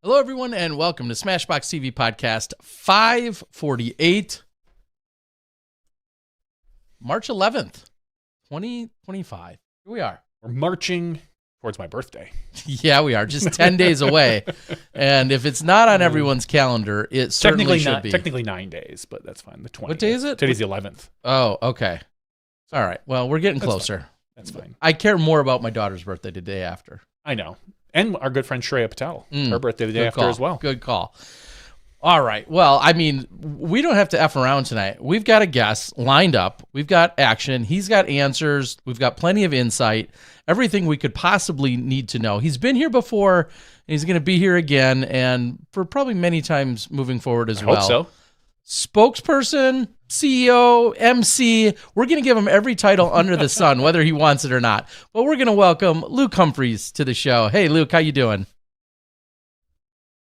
Hello, everyone, and welcome to SmashBoxxTV Podcast 548, March 11th, 2025. Here we are. We're marching towards my birthday. Yeah, we are. Just 10 days away. And if it's not on everyone's calendar, it certainly should be. Technically 9 days, but that's fine. The 20th. What day is it? Today's the 11th. Oh, okay. All right. Well, we're getting closer. Fine. That's fine. I care more about my daughter's birthday the day after. I know. And our good friend Shreya Patel. Her birthday the day after as well. Good call. All right. Well, I mean, we don't have to F around tonight. We've got a guest lined up. We've got action. He's got answers. We've got plenty of insight. Everything we could possibly need to know. He's been here before, and he's going to be here again, and for probably many times moving forward as well. I hope so. Spokesperson, CEO, MC. We're going to give him every title under the sun, whether he wants it or not. But we're going to welcome Luke Humphries to the show. Hey, Luke, how you doing?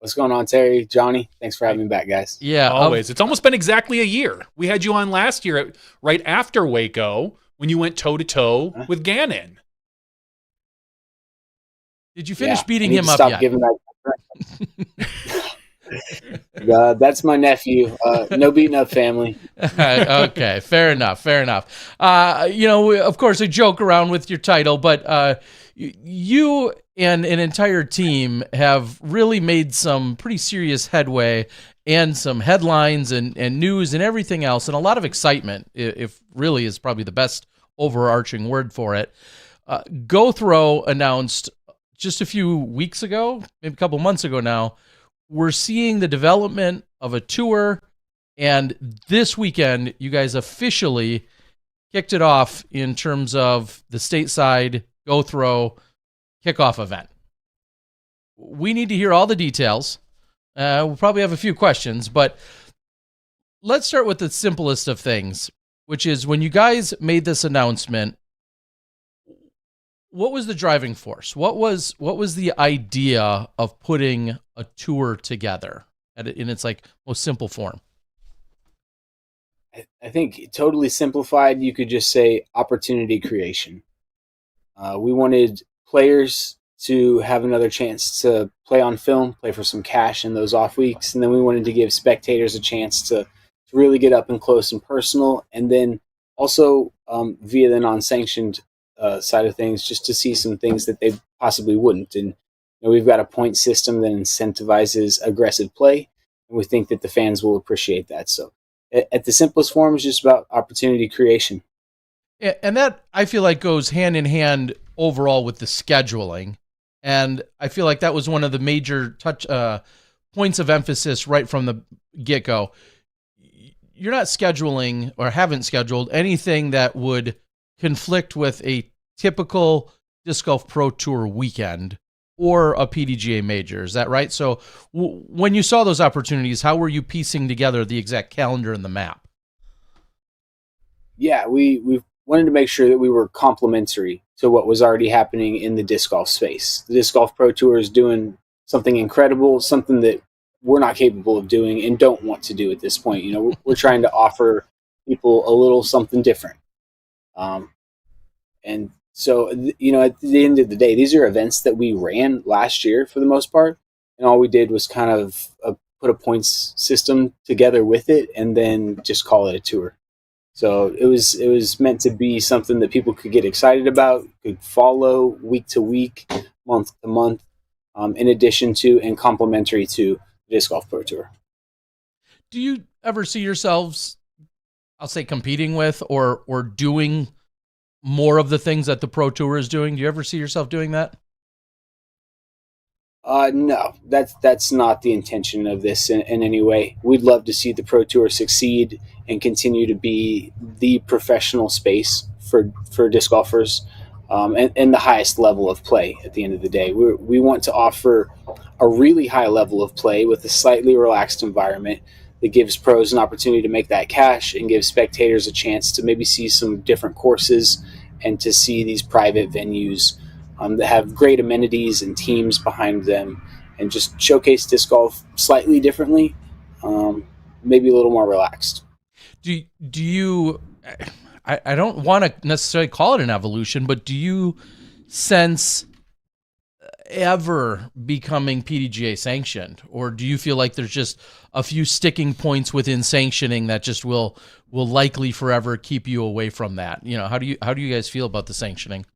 What's going on, Terry, Johnny? Thanks for having me back, guys. Yeah, always. It's almost been exactly a year. We had you on last year, right after Waco, when you went toe-to-toe with Gannon. Did you finish beating him up yet? Giving that. That's my nephew. No beating up family. Okay, fair enough. Of course, I joke around with your title, but you and an entire team have really made some pretty serious headway and some headlines and news and everything else, and a lot of excitement, if really is probably the best overarching word for it. Go Throw announced just a few weeks ago, maybe a couple months ago now, we're seeing the development of a tour, and this weekend, you guys officially kicked it off in terms of the stateside Go Throw kickoff event. We need to hear all the details. We'll probably have a few questions, but let's start with the simplest of things, which is when you guys made this announcement, what was the driving force? What was the idea of putting a tour together in its most simple form? I think totally simplified, you could just say opportunity creation. We wanted players to have another chance to play on film, play for some cash in those off weeks, and then we wanted to give spectators a chance to really get up and close and personal, and then also via the non-sanctioned side of things, just to see some things that they possibly wouldn't. And we've got a point system that incentivizes aggressive play, and we think that the fans will appreciate that. So at the simplest form, it's just about opportunity creation. Yeah, and that, I feel like, goes hand in hand overall with the scheduling. And I feel like that was one of the major points of emphasis right from the get-go. You're not scheduling or haven't scheduled anything that would conflict with a typical Disc Golf Pro Tour weekend or a PDGA major. Is that right? So when you saw those opportunities, how were you piecing together the exact calendar and the map? Yeah, we wanted to make sure that we were complementary to what was already happening in the disc golf space. The Disc Golf Pro Tour is doing something incredible, something that we're not capable of doing and don't want to do at this point. We're trying to offer people a little something different. And so, at the end of the day, these are events that we ran last year for the most part. And all we did was kind of put a points system together with it and then just call it a tour. So it was meant to be something that people could get excited about, could follow week to week, month to month, in addition to and complementary to the Disc Golf Pro Tour. Do you ever see yourselves, I'll say, competing with or doing more of the things that the Pro Tour is doing? Do you ever see yourself doing that? No, that's not the intention of this in any way. We'd love to see the Pro Tour succeed and continue to be the professional space for disc golfers, and the highest level of play at the end of the day. We want to offer a really high level of play with a slightly relaxed environment that gives pros an opportunity to make that cash and gives spectators a chance to maybe see some different courses and to see these private venues that have great amenities and teams behind them and just showcase disc golf slightly differently, maybe a little more relaxed. Do you, I don't want to necessarily call it an evolution, but do you sense ever becoming PDGA sanctioned, or do you feel like there's just a few sticking points within sanctioning that just will likely forever keep you away from that? You know, how do you guys feel about the sanctioning?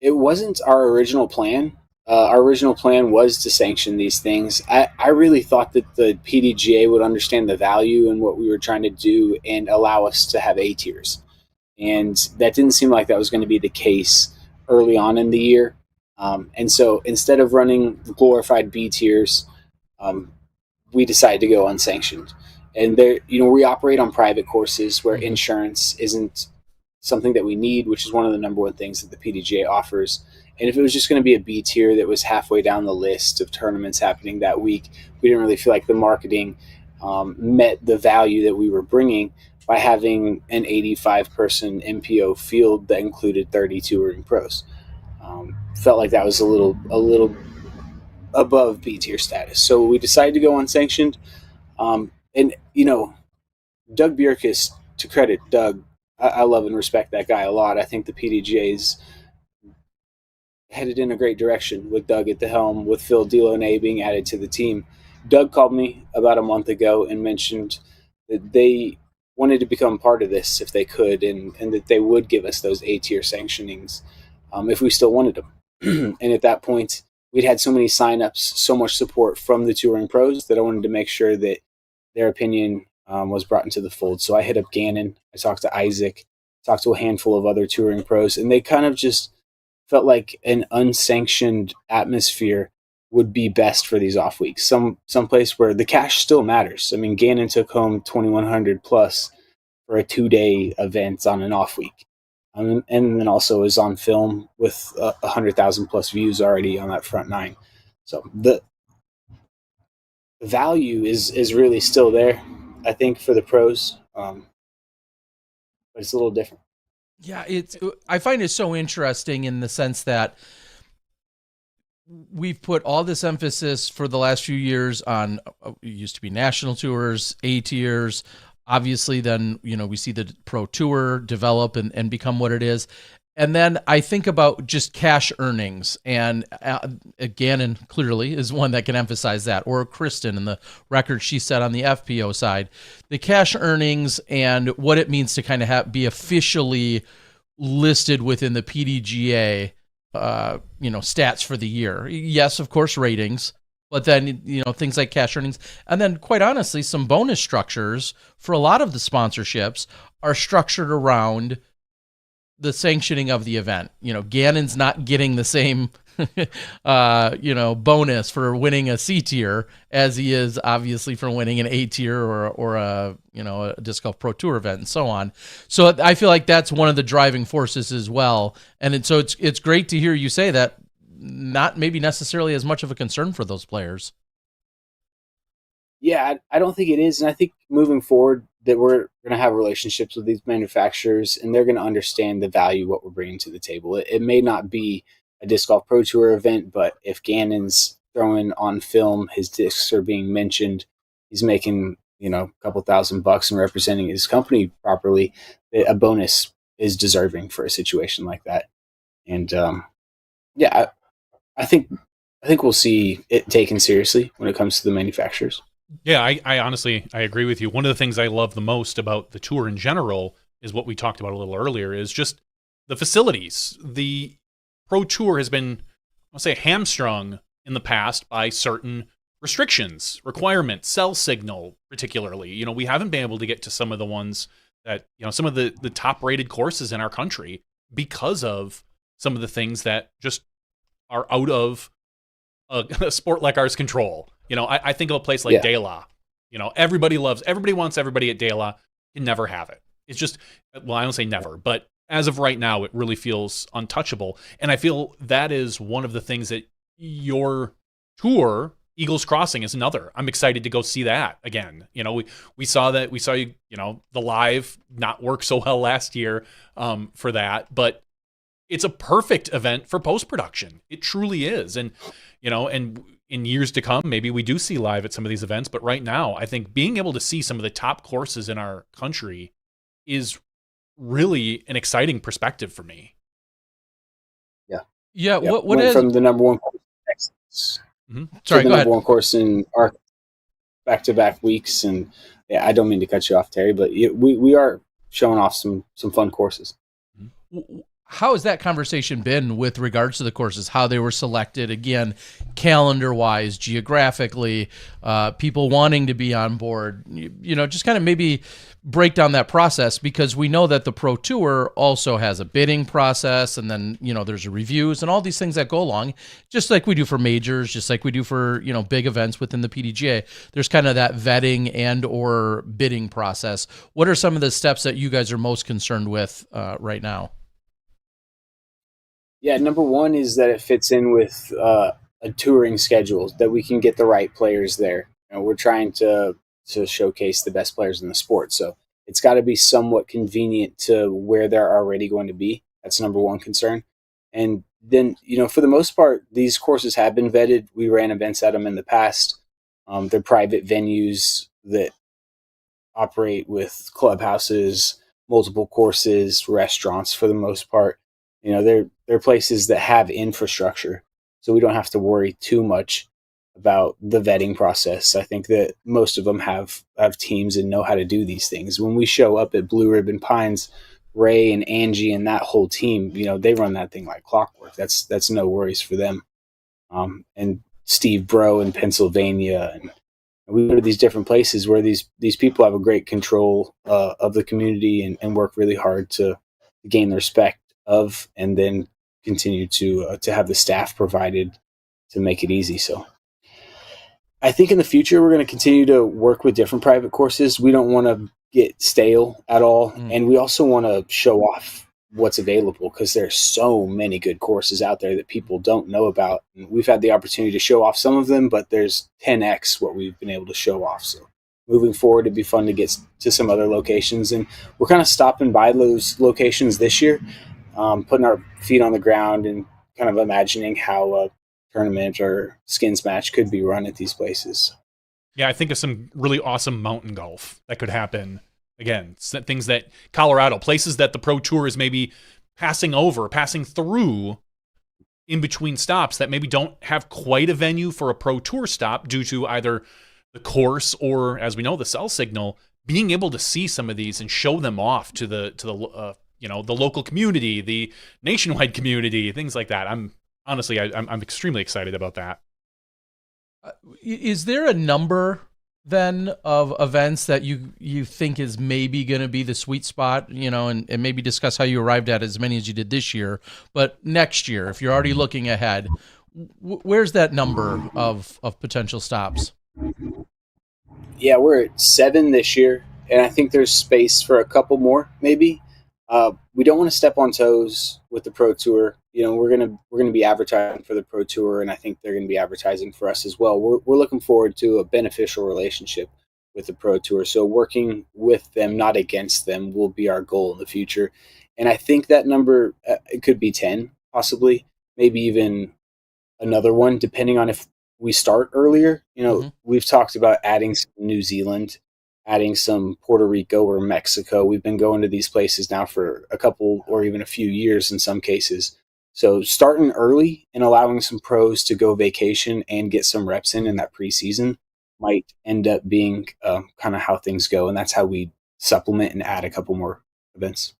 It wasn't our original plan. Our original plan was to sanction these things. I really thought that the PDGA would understand the value and what we were trying to do and allow us to have A tiers. And that didn't seem like that was going to be the case early on in the year. And so instead of running glorified B tiers, we decided to go unsanctioned. And there, we operate on private courses where insurance isn't something that we need, which is one of the number one things that the PDGA offers. And if it was just going to be a B tier that was halfway down the list of tournaments happening that week, we didn't really feel like the marketing met the value that we were bringing by having an 85-person MPO field that included 30 touring pros. Felt like that was a little above B tier status. So we decided to go unsanctioned. And, Doug Bjerkes, to credit Doug, I love and respect that guy a lot. I think the PDGA's headed in a great direction with Doug at the helm, with Phil Delaunay being added to the team. Doug called me about a month ago and mentioned that they wanted to become part of this if they could, and that they would give us those A-tier sanctionings if we still wanted them. And at that point, we'd had so many signups, so much support from the touring pros that I wanted to make sure that their opinion was brought into the fold. So I hit up Gannon, I talked to Isaac, talked to a handful of other touring pros, and they kind of just felt like an unsanctioned atmosphere would be best for these off weeks. Some place where the cash still matters. I mean, Gannon took home 2,100 plus for a 2-day event on an off week. And then also is on film with 100,000 plus views already on that front nine. So the value is really still there, I think, for the pros. But it's a little different. Yeah, I find it so interesting in the sense that we've put all this emphasis for the last few years on it used to be national tours, A tiers. Obviously, then, we see the pro tour develop and become what it is. And then I think about just cash earnings, and Gannon clearly is one that can emphasize that, or Kristen and the record she set on the FPO side, the cash earnings and what it means to kind of be officially listed within the PDGA, stats for the year. Yes, of course, ratings, but then, things like cash earnings. And then, quite honestly, some bonus structures for a lot of the sponsorships are structured around the sanctioning of the event. Gannon's not getting the same, bonus for winning a C tier as he is obviously for winning an A tier or a disc golf pro tour event and so on. So I feel like that's one of the driving forces as well. And so it's great to hear you say that, not maybe necessarily as much of a concern for those players. Yeah, I don't think it is. And I think moving forward that we're going to have relationships with these manufacturers, and they're going to understand the value what we're bringing to the table. It may not be a disc golf pro tour event, but if Gannon's throwing on film, his discs are being mentioned, he's making, a couple $1,000 and representing his company properly, a bonus is deserving for a situation like that. And I think we'll see it taken seriously when it comes to the manufacturers. Yeah, I honestly, I agree with you. One of the things I love the most about the tour in general is what we talked about a little earlier, is just the facilities. The pro tour has been, I'll say, hamstrung in the past by certain restrictions, requirements, cell signal particularly. We haven't been able to get to some of the ones that, some of the top rated courses in our country because of some of the things that just are out of a sport like ours control. I think of a place like De La. Everybody wants everybody at De La. You never have it. It's just, well, I don't say never, but as of right now, it really feels untouchable. And I feel that is one of the things that your tour, Eagles Crossing, is another. I'm excited to go see that again. We saw you, the live not work so well last year for that, but it's a perfect event for post-production. It truly is. And, and in years to come, maybe we do see live at some of these events. But right now, I think being able to see some of the top courses in our country is really an exciting perspective for me. Yeah. Yep. What Went is? from the number one course in Texas to Sorry. the Go number ahead. one course in our back-to-back weeks. And yeah, I don't mean to cut you off, Terry, but we are showing off some fun courses. How has that conversation been with regards to the courses, how they were selected, again, calendar-wise, geographically, people wanting to be on board, just kind of maybe break down that process, because we know that the Pro Tour also has a bidding process, and then, there's reviews and all these things that go along, just like we do for majors, just like we do for, big events within the PDGA. There's kind of that vetting and or bidding process. What are some of the steps that you guys are most concerned with right now? Yeah, number one is that it fits in with a touring schedule, that we can get the right players there. We're trying to showcase the best players in the sport, so it's got to be somewhat convenient to where they're already going to be. That's number one concern. And then, for the most part, these courses have been vetted. We ran events at them in the past. They're private venues that operate with clubhouses, multiple courses, restaurants for the most part. They're places that have infrastructure, so we don't have to worry too much about the vetting process. I think that most of them have teams and know how to do these things. When we show up at Blue Ribbon Pines, Ray and Angie and that whole team, they run that thing like clockwork. That's no worries for them. And Steve Bro in Pennsylvania, and we go to these different places where these people have a great control of the community and work really hard to gain the respect of, and then continue to have the staff provided to make it easy. So I think in the future we're going to continue to work with different private courses. We don't want to get stale at all, and we also want to show off what's available, because there's so many good courses out there that people don't know about. And we've had the opportunity to show off some of them, but there's 10x what we've been able to show off. So moving forward, it'd be fun to get to some other locations, and we're kind of stopping by those locations this year, putting our feet on the ground and kind of imagining how a tournament or skins match could be run at these places. Yeah, I think of some really awesome mountain golf that could happen. Again, things that Colorado, places that the Pro Tour is maybe passing through in between stops, that maybe don't have quite a venue for a Pro Tour stop due to either the course or, as we know, the cell signal. Being able to see some of these and show them off to the local community, the nationwide community, things like that. I'm extremely excited about that. Is there a number then of events that you think is maybe going to be the sweet spot, and maybe discuss how you arrived at as many as you did this year, but next year, if you're already looking ahead, where's that number of potential stops? Yeah, we're at 7 this year, and I think there's space for a couple more, maybe. We don't want to step on toes with the Pro Tour. We're gonna be advertising for the Pro Tour, and I think they're gonna be advertising for us as well. We're looking forward to a beneficial relationship with the Pro Tour. So working with them, not against them, will be our goal in the future. And I think that number, it could be 10, possibly, maybe even another one, depending on if we start earlier. We've talked about adding some New Zealand, adding some Puerto Rico or Mexico. We've been going to these places now for a couple or even a few years in some cases. So starting early and allowing some pros to go vacation and get some reps in that preseason might end up being kind of how things go. And that's how we supplement and add a couple more events.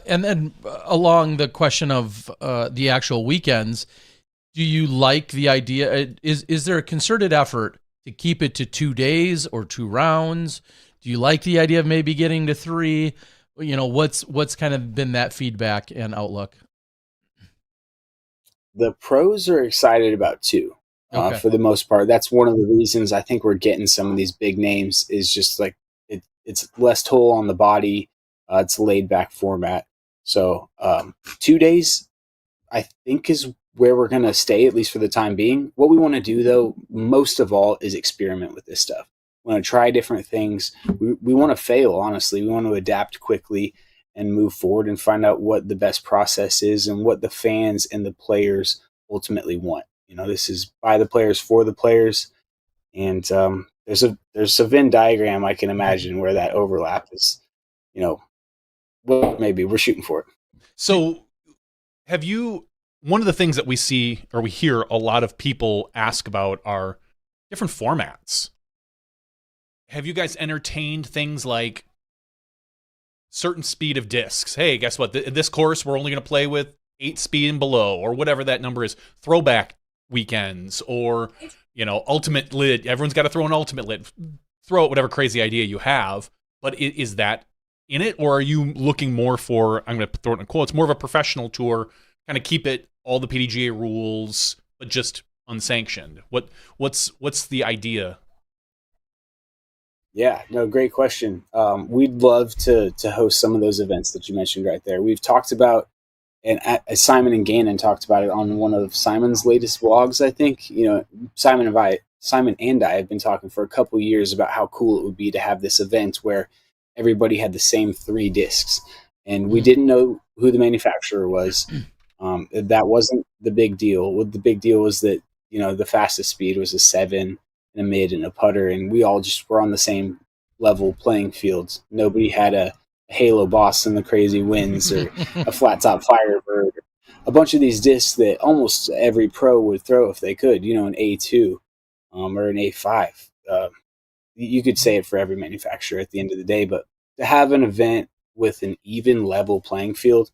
And then along the question of the actual weekends, do you like the idea? Is there a concerted effort to keep it to 2 days or 2 rounds? Do you like the idea of maybe getting to 3? What's kind of been that feedback and outlook? The pros are excited about 2 for the most part. That's one of the reasons I think we're getting some of these big names, is just like it's less toll on the body. It's a laid back format. So 2 days, I think, is where we're going to stay, at least for the time being. What we want to do, though, most of all, is experiment with this stuff. We want to try different things. We want to fail, honestly. We want to adapt quickly and move forward and find out what the best process is and what the fans and the players ultimately want. This is by the players, for the players. And there's a Venn diagram I can imagine where that overlap is, maybe we're shooting for it. So have you one of the things that we see or we hear a lot of people ask about are different formats. Have you guys entertained things like certain speed of discs? Hey, guess what? This course, we're only going to play with 8 speed and below, or whatever that number is. Throwback weekends, or, ultimate lid. Everyone's got to throw an ultimate lid. Throw out whatever crazy idea you have. But is that in it, or are you looking more for, I'm going to throw it in quotes, more of a professional tour, kind of keep it all the PDGA rules, but just unsanctioned? What's the idea? Yeah, no, great question. We'd love to host some of those events that you mentioned right there. We've talked about, and Simon and Gannon talked about it on one of Simon's latest vlogs, I think. Simon and I have been talking for a couple years about how cool it would be to have this event where everybody had the same 3 discs. And we didn't know who the manufacturer was. That wasn't the big deal. What the big deal was that, the fastest speed was a 7, and a mid, and a putter, and we all just were on the same level playing fields. Nobody had a Halo Boss and the crazy winds, or a flat top Firebird. A bunch of these discs that almost every pro would throw if they could, an A2 or an A5. You could say it for every manufacturer at the end of the day, but to have an event with an even level playing field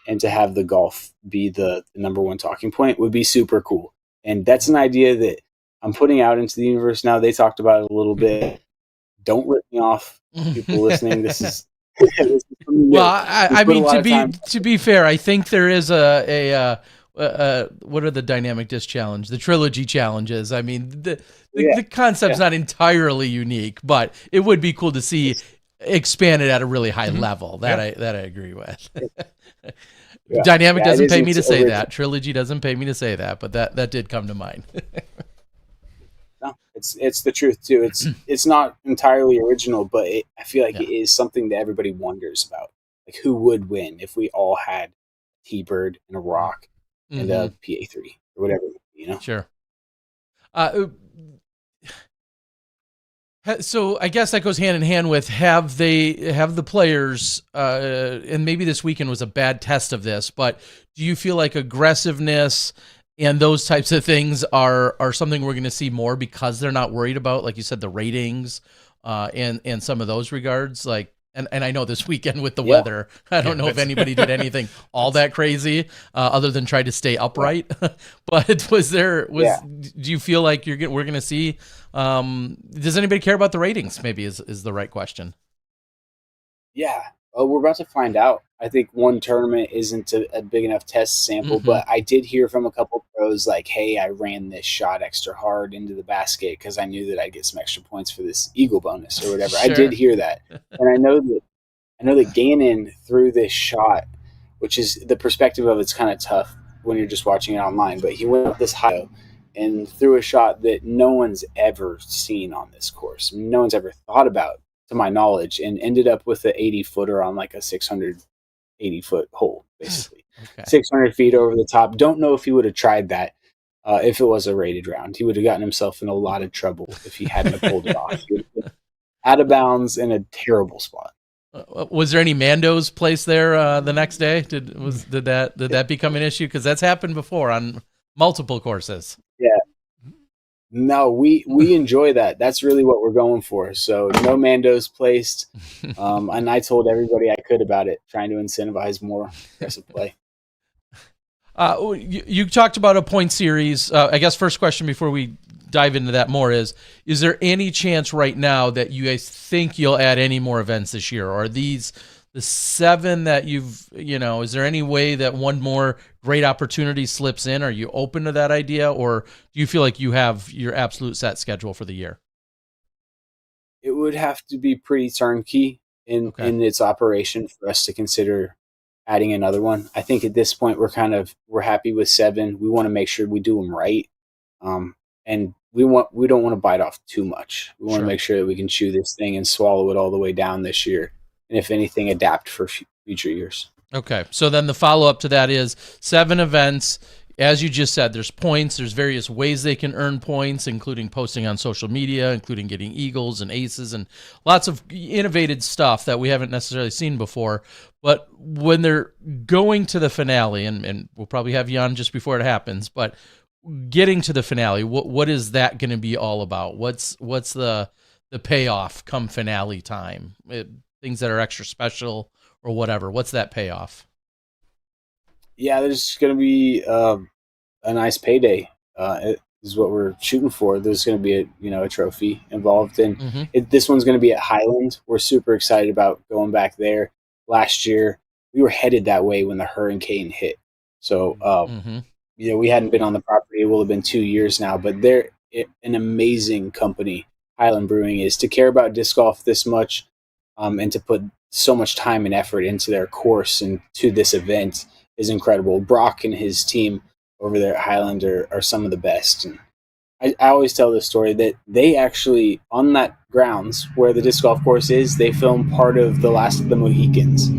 and to have the golf be the number one talking point would be super cool. And that's an idea that I'm putting out into the universe now. They talked about it a little bit. Don't rip me off, people listening. This is well, I mean, to be fair, I think there is a what are the dynamic disc challenge, the trilogy challenges. I mean, the concept's not entirely unique, but it would be cool to see expanded at a really high level. That I agree with. Dynamic doesn't pay me to say that. Trilogy doesn't pay me to say that, but that did come to mind. No, it's the truth too. It's not entirely original, but I feel like it is something that everybody wonders about. Like, who would win if we all had T-Bird and a Rock and a PA3 or whatever, Sure. So I guess that goes hand in hand with have the players, and maybe this weekend was a bad test of this, but do you feel like aggressiveness and those types of things are something we're going to see more because they're not worried about, like you said, the ratings and some of those regards? Like, and I know this weekend with the weather, I don't know if anybody did anything all that crazy other than try to stay upright. But do you feel like we're going to see? Does anybody care about the ratings? Maybe is the right question. Yeah. We're about to find out. I think one tournament isn't a big enough test sample, but I did hear from a couple pros like, hey, I ran this shot extra hard into the basket because I knew that I'd get some extra points for this eagle bonus or whatever. Sure. I did hear that. And I know that Gannon threw this shot, which is the perspective of it's kind of tough when you're just watching it online, but he went up this high and threw a shot that no one's ever seen on this course. No one's ever thought about, to my knowledge, and ended up with an 80-footer on like a 680-foot hole, basically. 600 feet over the top. Don't know if he would have tried that if it was a rated round. He would have gotten himself in a lot of trouble if he hadn't pulled it off. He would have been out of bounds in a terrible spot. Was there any Mandos placed there the next day? Did that become an issue? Because that's happened before on multiple courses. Yeah. No, we enjoy that. That's really what we're going for. So no Mandos placed. And I told everybody I could about it, trying to incentivize more aggressive play. You talked about a point series. I guess first question before we dive into that more is there any chance right now that you guys think you'll add any more events this year? Or are these the 7 that is there any way that one more great opportunity slips in? Are you open to that idea, or do you feel like you have your absolute set schedule for the year? It would have to be pretty turnkey in its operation for us to consider adding another one. I think at this point we're happy with 7. We want to make sure we do them right. And we don't want to bite off too much. We want to make sure that we can chew this thing and swallow it all the way down this year. And if anything, adapt for future years. Okay. So then the follow-up to that is 7 events. as you just said, there's points. There's various ways they can earn points, including posting on social media, including getting eagles and aces and lots of innovative stuff that we haven't necessarily seen before. But when they're going to the finale, and we'll probably have you on just before it happens, but getting to the finale, what is that going to be all about? What's the payoff come finale time? Things that are extra special or whatever. What's that payoff? Yeah, there's going to be a nice payday. Is what we're shooting for. There's going to be a trophy involved, and this one's going to be at Highland. We're super excited about going back there. Last year, we were headed that way when the hurricane hit. So, we hadn't been on the property. It will have been 2 years now, but they're an amazing company. Highland Brewing is, to care about disc golf this much, and to put so much time and effort into their course and to this event is incredible. Brock and his team over there at Highland are some of the best. And I always tell this story that they actually, on that grounds where the disc golf course is, they filmed part of The Last of the Mohicans.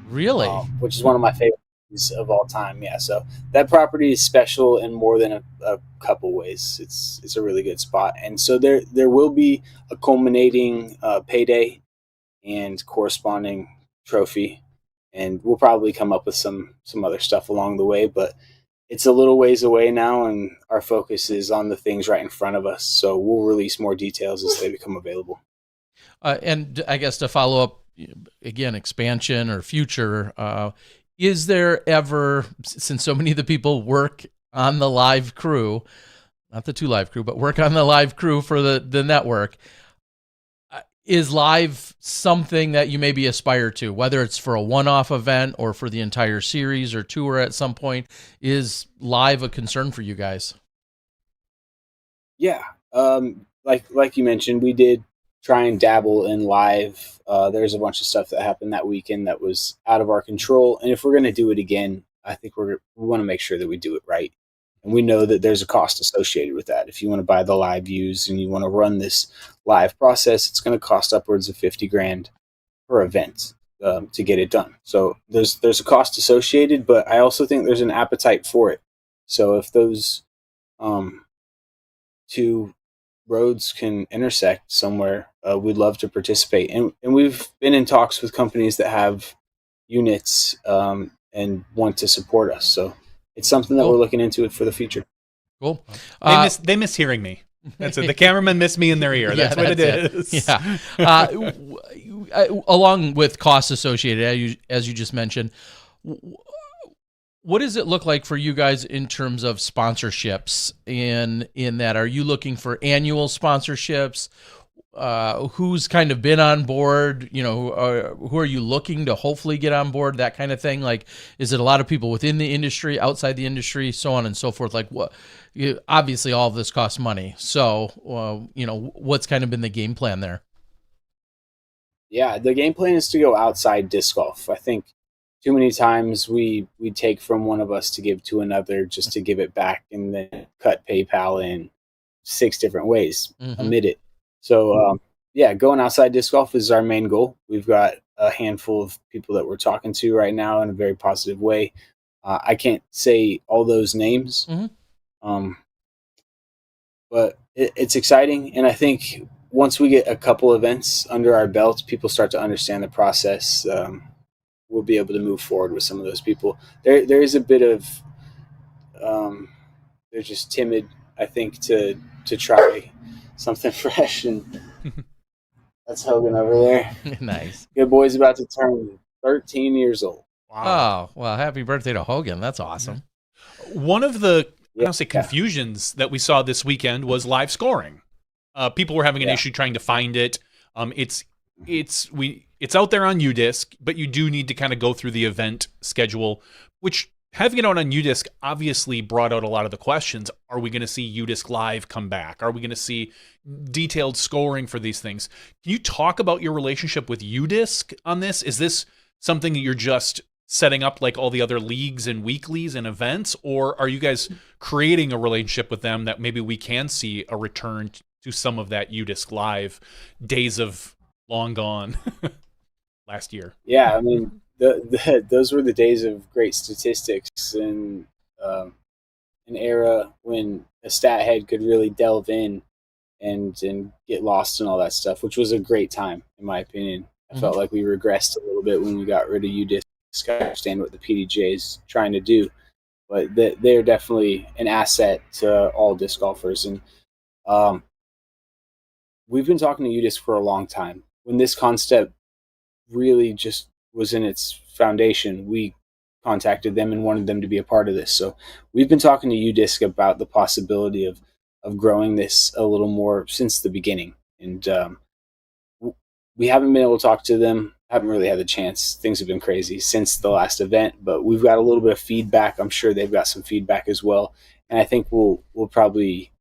Really? Which is one of my favorite movies of all time. Yeah, so that property is special in more than a couple ways. It's a really good spot. And so there will be a culminating payday and corresponding trophy. And we'll probably come up with some other stuff along the way, but it's a little ways away now, and our focus is on the things right in front of us. So we'll release more details as they become available. And I guess to follow up, again, expansion or future, is there ever, since so many of the people work on the live crew, not the 2 Live crew, but work on the live crew for the network, is live something that you maybe aspire to, whether it's for a one-off event or for the entire series or tour at some point? Is live a concern for you guys? Yeah. Like you mentioned, we did try and dabble in live. There's a bunch of stuff that happened that weekend that was out of our control. And if we're going to do it again, I think we want to make sure that we do it right. And we know that there's a cost associated with that. If you want to buy the live views and you want to run this live process, it's going to cost upwards of $50,000 per event to get it done. So there's a cost associated, but I also think there's an appetite for it. So if those 2 roads can intersect somewhere, we'd love to participate. And we've been in talks with companies that have units and want to support us. So it's something that we're looking into it for the future. Cool. They miss hearing me. That's it. The cameramen miss me in their ear. That's what it is. Yeah. Along with costs associated, as you just mentioned, what does it look like for you guys in terms of sponsorships? In that, are you looking for annual sponsorships? Who's kind of been on board? Who are you looking to hopefully get on board? That kind of thing. Like, is it a lot of people within the industry, outside the industry, so on and so forth? Like, obviously, all of this costs money. So, what's kind of been the game plan there? Yeah, the game plan is to go outside disc golf. I think too many times we take from one of us to give to another just to give it back, and then cut PayPal in 6 different ways. Admit it. So, going outside disc golf is our main goal. We've got a handful of people that we're talking to right now in a very positive way. I can't say all those names, but it's exciting. And I think once we get a couple events under our belts, people start to understand the process. We'll be able to move forward with some of those people. There is a bit of they're just timid, I think, to try something fresh, and that's Hogan over there. Nice. Good boy's about to turn 13 years old. Wow. Oh, well, happy birthday to Hogan. That's awesome. One of the confusions that we saw this weekend was live scoring. People were having an issue trying to find it. It's out there on UDisc, but you do need to kind of go through the event schedule, which having it out on UDisc obviously brought out a lot of the questions. Are we going to see UDisc Live come back? Are we going to see detailed scoring for these things? Can you talk about your relationship with UDisc on this? Is this something that you're just setting up like all the other leagues and weeklies and events, or are you guys creating a relationship with them that maybe we can see a return to some of that UDisc Live days of long gone last year? Yeah, I mean, those were the days of great statistics and an era when a stat head could really delve in and get lost and all that stuff, which was a great time, in my opinion. I felt like we regressed a little bit when we got rid of UDisc. I understand what the PDJ is trying to do, but they're definitely an asset to all disc golfers. And we've been talking to UDisc for a long time. When this concept really just was in its foundation, we contacted them and wanted them to be a part of this. So we've been talking to UDisc about the possibility of growing this a little more since the beginning. And we haven't been able to talk to them. Haven't really had the chance. Things have been crazy since the last event, but we've got a little bit of feedback. I'm sure they've got some feedback as well. And I think we'll probably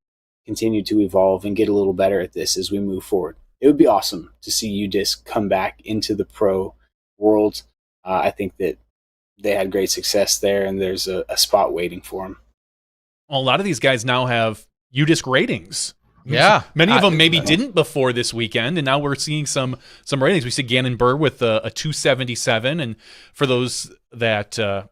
continue to evolve and get a little better at this as we move forward. It would be awesome to see UDisc come back into the pro world. I think that they had great success there, and there's a spot waiting for them. Well, a lot of these guys now have UDisc ratings. Yeah. Many of them maybe didn't before this weekend, and now we're seeing some ratings. We see Gannon Burr with a 277, and for those that at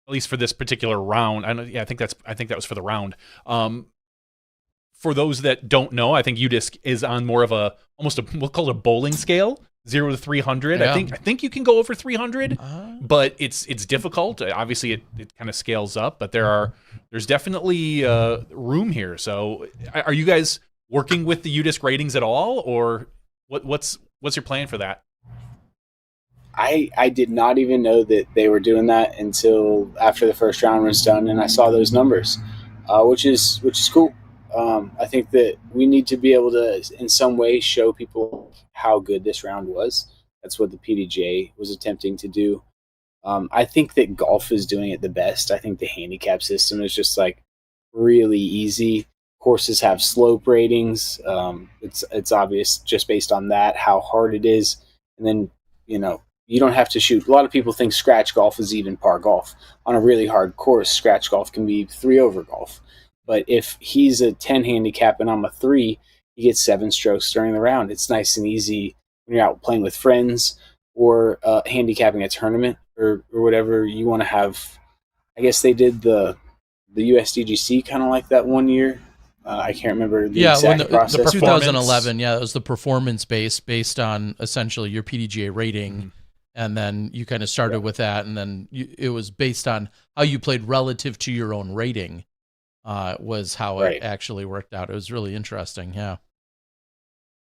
least for this particular round, I think that was for the round. For those that don't know, I think UDisc is on more of we'll call it a bowling scale, 0 to 300. Yeah. I think you can go over 300, but it's difficult. Obviously, it kind of scales up, but there's definitely room here. So, are you guys working with the UDisc ratings at all, or what's your plan for that? I did not even know that they were doing that until after the first round was done, and I saw those numbers, which is cool. I think that we need to be able to, in some way, show people how good this round was. That's what the PDJ was attempting to do. I think that golf is doing it the best. I think the handicap system is just like really easy. Courses have slope ratings. It's obvious just based on that how hard it is. And then, you don't have to shoot. A lot of people think scratch golf is even par golf. On a really hard course, scratch golf can be 3-over golf. But if he's a 10 handicap and I'm a 3, he gets 7 strokes during the round. It's nice and easy when you're out playing with friends or handicapping a tournament or whatever you want to have. I guess they did the USDGC kind of like that one year. I can't remember the exact process. The 2011, it was the performance based on essentially your PDGA rating. Mm-hmm. And then you kind of started with that, and then it was based on how you played relative to your own rating. Was how it actually worked out. It was really interesting. Yeah.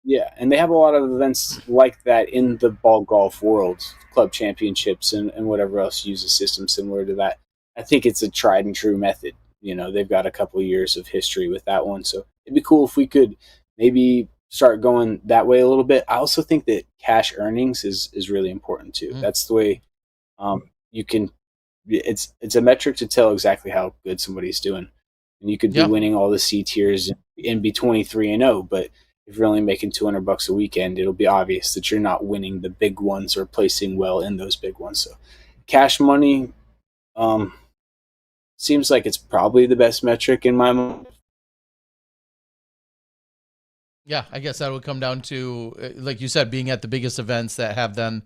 Yeah. And they have a lot of events like that in the ball golf world, club championships and whatever else use a system similar to that. I think it's a tried and true method. They've got a couple of years of history with that one. So it'd be cool if we could maybe start going that way a little bit. I also think that cash earnings is really important too. Mm. That's the way you can, it's a metric to tell exactly how good somebody's doing. And you could be winning all the C tiers and be 23-0, but if you're only making $200 a weekend, it'll be obvious that you're not winning the big ones or placing well in those big ones. So cash money seems like it's probably the best metric in my mind. Yeah, I guess that would come down to, like you said, being at the biggest events that have then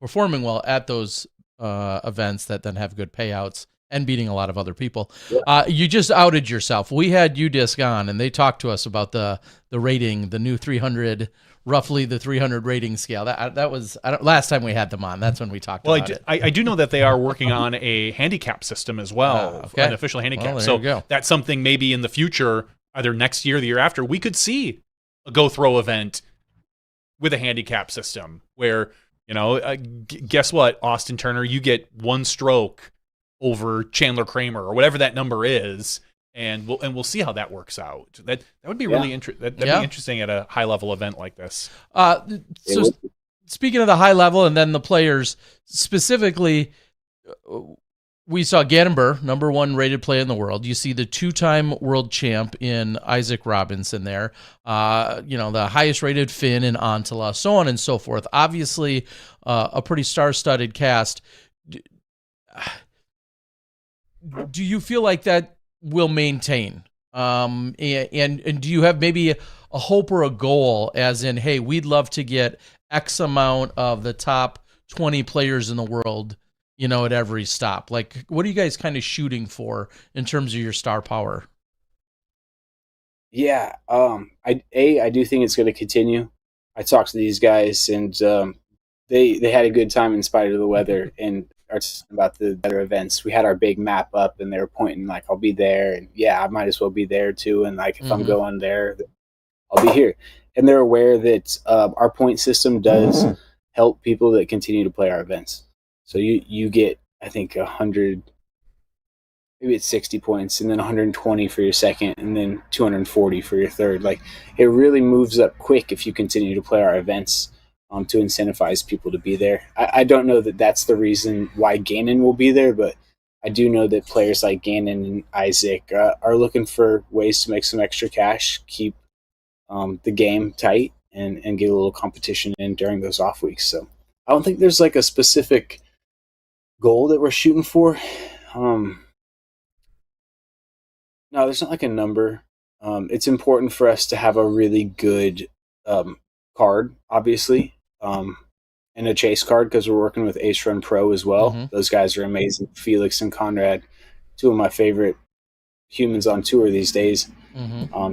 performing well at those events that then have good payouts. And beating a lot of other people. Yeah. You just outed yourself. We had UDisc on, and they talked to us about the rating, the new 300, roughly the 300 rating scale. That was last time we had them on. That's when we talked about it. I do know that they are working on a handicap system as well, an official handicap. Well, so that's something maybe in the future, either next year or the year after, we could see a Go Throw event with a handicap system where, guess what, Austin Turner, you get 1 stroke over Chandler Kramer or whatever that number is, and we'll see how that works out. That would be really interesting. That'd be interesting at a high level event like this. So speaking of the high level and then the players specifically, we saw Gannon Burr, number 1 rated player in the world. You see the 2-time world champ in Isaac Robinson there. The highest rated Finn and Antala, so on and so forth. Obviously, a pretty star-studded cast. Do you feel like that will maintain? And do you have maybe a hope or a goal, as in, hey, we'd love to get X amount of the top 20 players in the world, at every stop? Like, what are you guys kind of shooting for in terms of your star power? Yeah, I do think it's going to continue. I talked to these guys, and they had a good time in spite of the weather, and are talking about the better events. We had our big map up, and they were pointing like, "I'll be there," and yeah, I might as well be there too. And like, if I'm going there, I'll be here. And they're aware that our point system does help people that continue to play our events. So you get, I think, 100. Maybe it's 60 points, and then 120 for your second, and then 240 for your third. Like, it really moves up quick if you continue to play our events to incentivize people to be there. I don't know that that's the reason why Gannon will be there, but I do know that players like Gannon and Isaac are looking for ways to make some extra cash, keep the game tight, and get a little competition in during those off weeks. So I don't think there's like a specific goal that we're shooting for. No, there's not like a number. It's important for us to have a really good card, obviously, and a chase card because we're working with Ace Run Pro as well. Those guys are amazing. Felix and Conrad, two of my favorite humans on tour these days.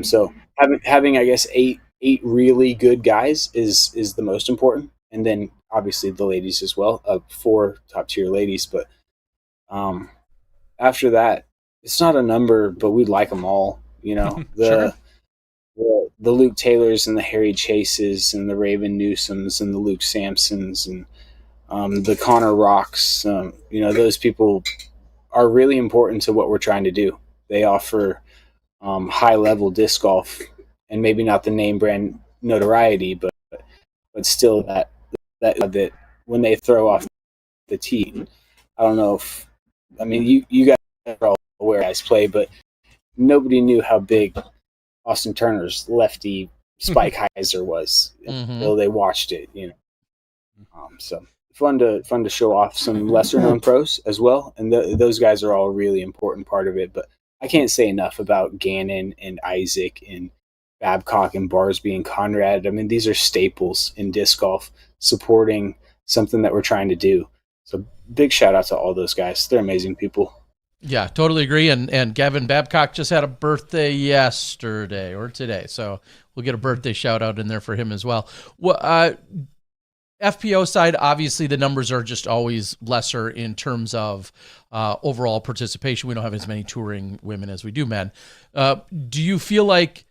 So having I guess eight really good guys is the most important, and then obviously the ladies as well. 4 top tier ladies, but after that. It's not a number, but we'd like them all. The Luke Taylors and the Harry Chases and the Raven Newsoms and the Luke Sampsons and the Connor Rocks. Those people are really important to what we're trying to do. They offer high level disc golf, and maybe not the name brand notoriety, but still that when they throw off the tee. I don't know if you guys are all aware guys play, but nobody knew how big Austin Turner's lefty Spike Heiser was until they watched it. So fun to show off some lesser known pros as well, and those guys are all a really important part of it. But I can't say enough about Gannon and Isaac and Babcock and Barsby and Conrad. These are staples in disc golf, supporting something that we're trying to do. So big shout out to all those guys. They're amazing people. Yeah, totally agree. And Gavin Babcock just had a birthday yesterday or today, so we'll get a birthday shout out in there for him as well. FPO side, obviously the numbers are just always lesser in terms of overall participation. We don't have as many touring women as we do men. Do you feel like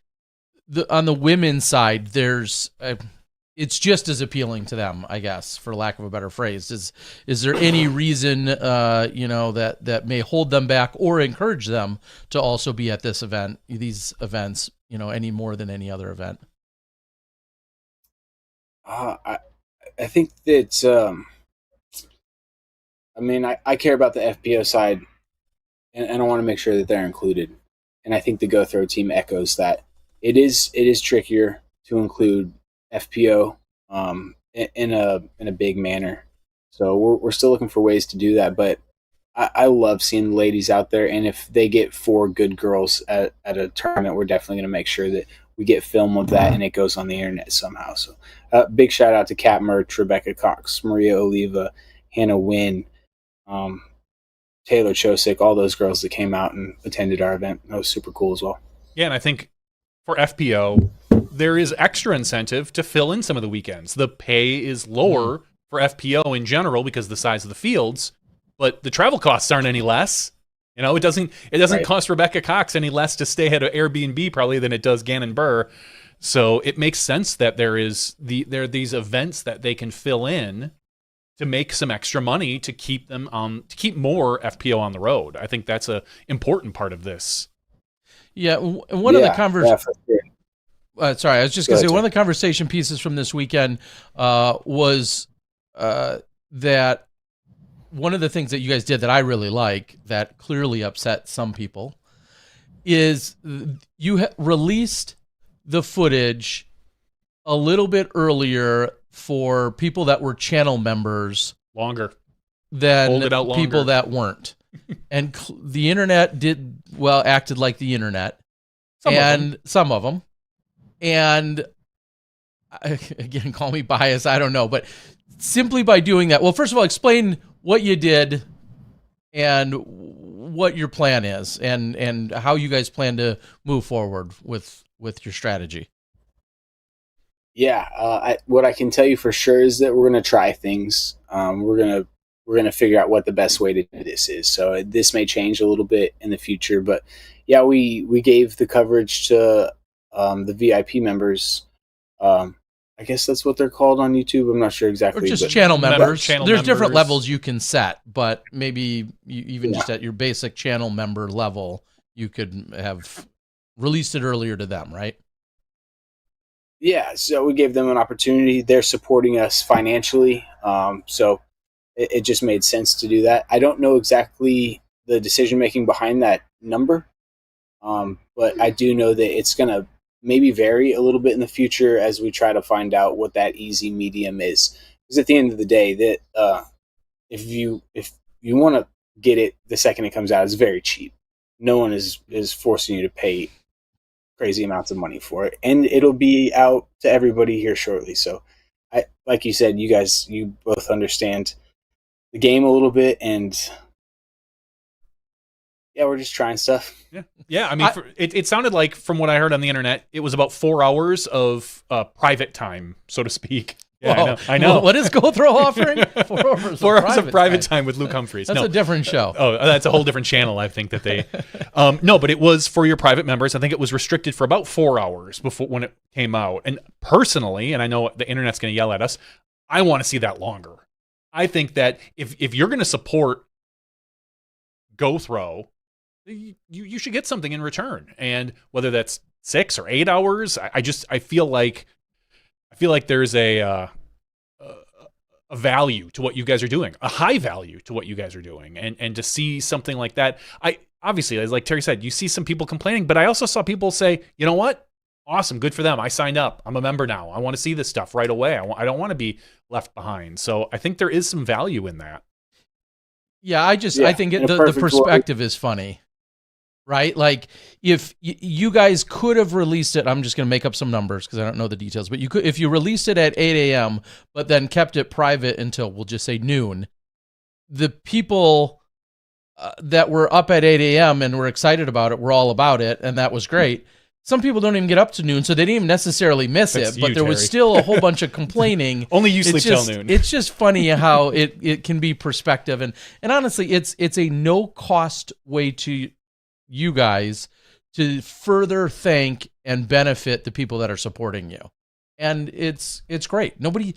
on the women's side, there's it's just as appealing to them, I guess, for lack of a better phrase? Is there any reason that may hold them back or encourage them to also be at these events, any more than any other event? I think that I care about the FPO side, and I want to make sure that they're included. And I think the Go Throw team echoes that. It is trickier to include FPO in a big manner. So we're still looking for ways to do that. But I love seeing the ladies out there, and if they get 4 good girls at a tournament, we're definitely going to make sure that we get film of that and it goes on the internet somehow. So big shout out to Kat Merch, Rebecca Cox, Maria Oliva, Hannah Wynn, Taylor Chosick, all those girls that came out and attended our event. That was super cool as well. Yeah, and I think for FPO, there is extra incentive to fill in some of the weekends. The pay is lower for FPO in general because of the size of the fields, but the travel costs aren't any less. It doesn't right. cost Rebecca Cox any less to stay at an Airbnb probably than it does Gannon Burr. So it makes sense that there are these events that they can fill in to make some extra money to keep more FPO on the road. I think that's a important part of this. Yeah, one of the conversations. Sorry, I was just going to say one of the conversation pieces from this weekend was that one of the things that you guys did that I really like that clearly upset some people is you released the footage a little bit earlier for people that were channel members longer than people that weren't. And the internet acted like the internet. Some of them. And again, call me biased, I don't know, but simply by doing that, well, first of all, explain what you did and what your plan is, and how you guys plan to move forward with your strategy. Yeah, what I can tell you for sure is that we're going to try things. We're gonna figure out what the best way to do this is. So this may change a little bit in the future, but yeah, we gave the coverage to the VIP members. I guess that's what they're called on YouTube. I'm not sure exactly. Or just channel members. Channel There's members. different levels you can set, but maybe even just at your basic channel member level, you could have released it earlier to them, right? Yeah, so we gave them an opportunity. They're supporting us financially, so it just made sense to do that. I don't know exactly the decision making behind that number, but I do know that it's going to maybe vary a little bit in the future as we try to find out what that easy medium is. Because at the end of the day, that if you want to get it the second it comes out, it's very cheap. No one is forcing you to pay crazy amounts of money for it, and it'll be out to everybody here shortly. So, like you said, you both understand the game a little bit, and yeah, we're just trying stuff. Yeah. I mean, it sounded like, from what I heard on the internet, it was about 4 hours of private time, so to speak. Yeah, I know. What is Go Throw offering? 4 hours. 4 hours of private time with Luke Humphries. That's a different show. Oh, that's a whole different channel. I think that they. No, but it was for your private members. I think it was restricted for about 4 hours before when it came out. And personally, and I know the internet's going to yell at us, I want to see that longer. I think that if you're going to support Go Throw, you should get something in return. And whether that's 6 or 8 hours, I feel like there's a value to what you guys are doing, a high value to what you guys are doing, and to see something like that. Obviously, like Terry said, you see some people complaining, but I also saw people say, you know what? Awesome, good for them. I signed up. I'm a member now. I want to see this stuff right away. I don't want to be left behind. So I think there is some value in that. Yeah, I think the perspective is funny. Right? Like, if you guys could have released it, I'm just going to make up some numbers because I don't know the details, but if you released it at 8 a.m., but then kept it private until, we'll just say, noon, the people that were up at 8 a.m. and were excited about it were all about it, and that was great. Some people don't even get up to noon, so they didn't even necessarily miss it, but there was still a whole bunch of complaining. Only you sleep till noon. It's just funny how it can be perspective, and honestly, it's a no-cost way to you guys to further thank and benefit the people that are supporting you. And it's great. Nobody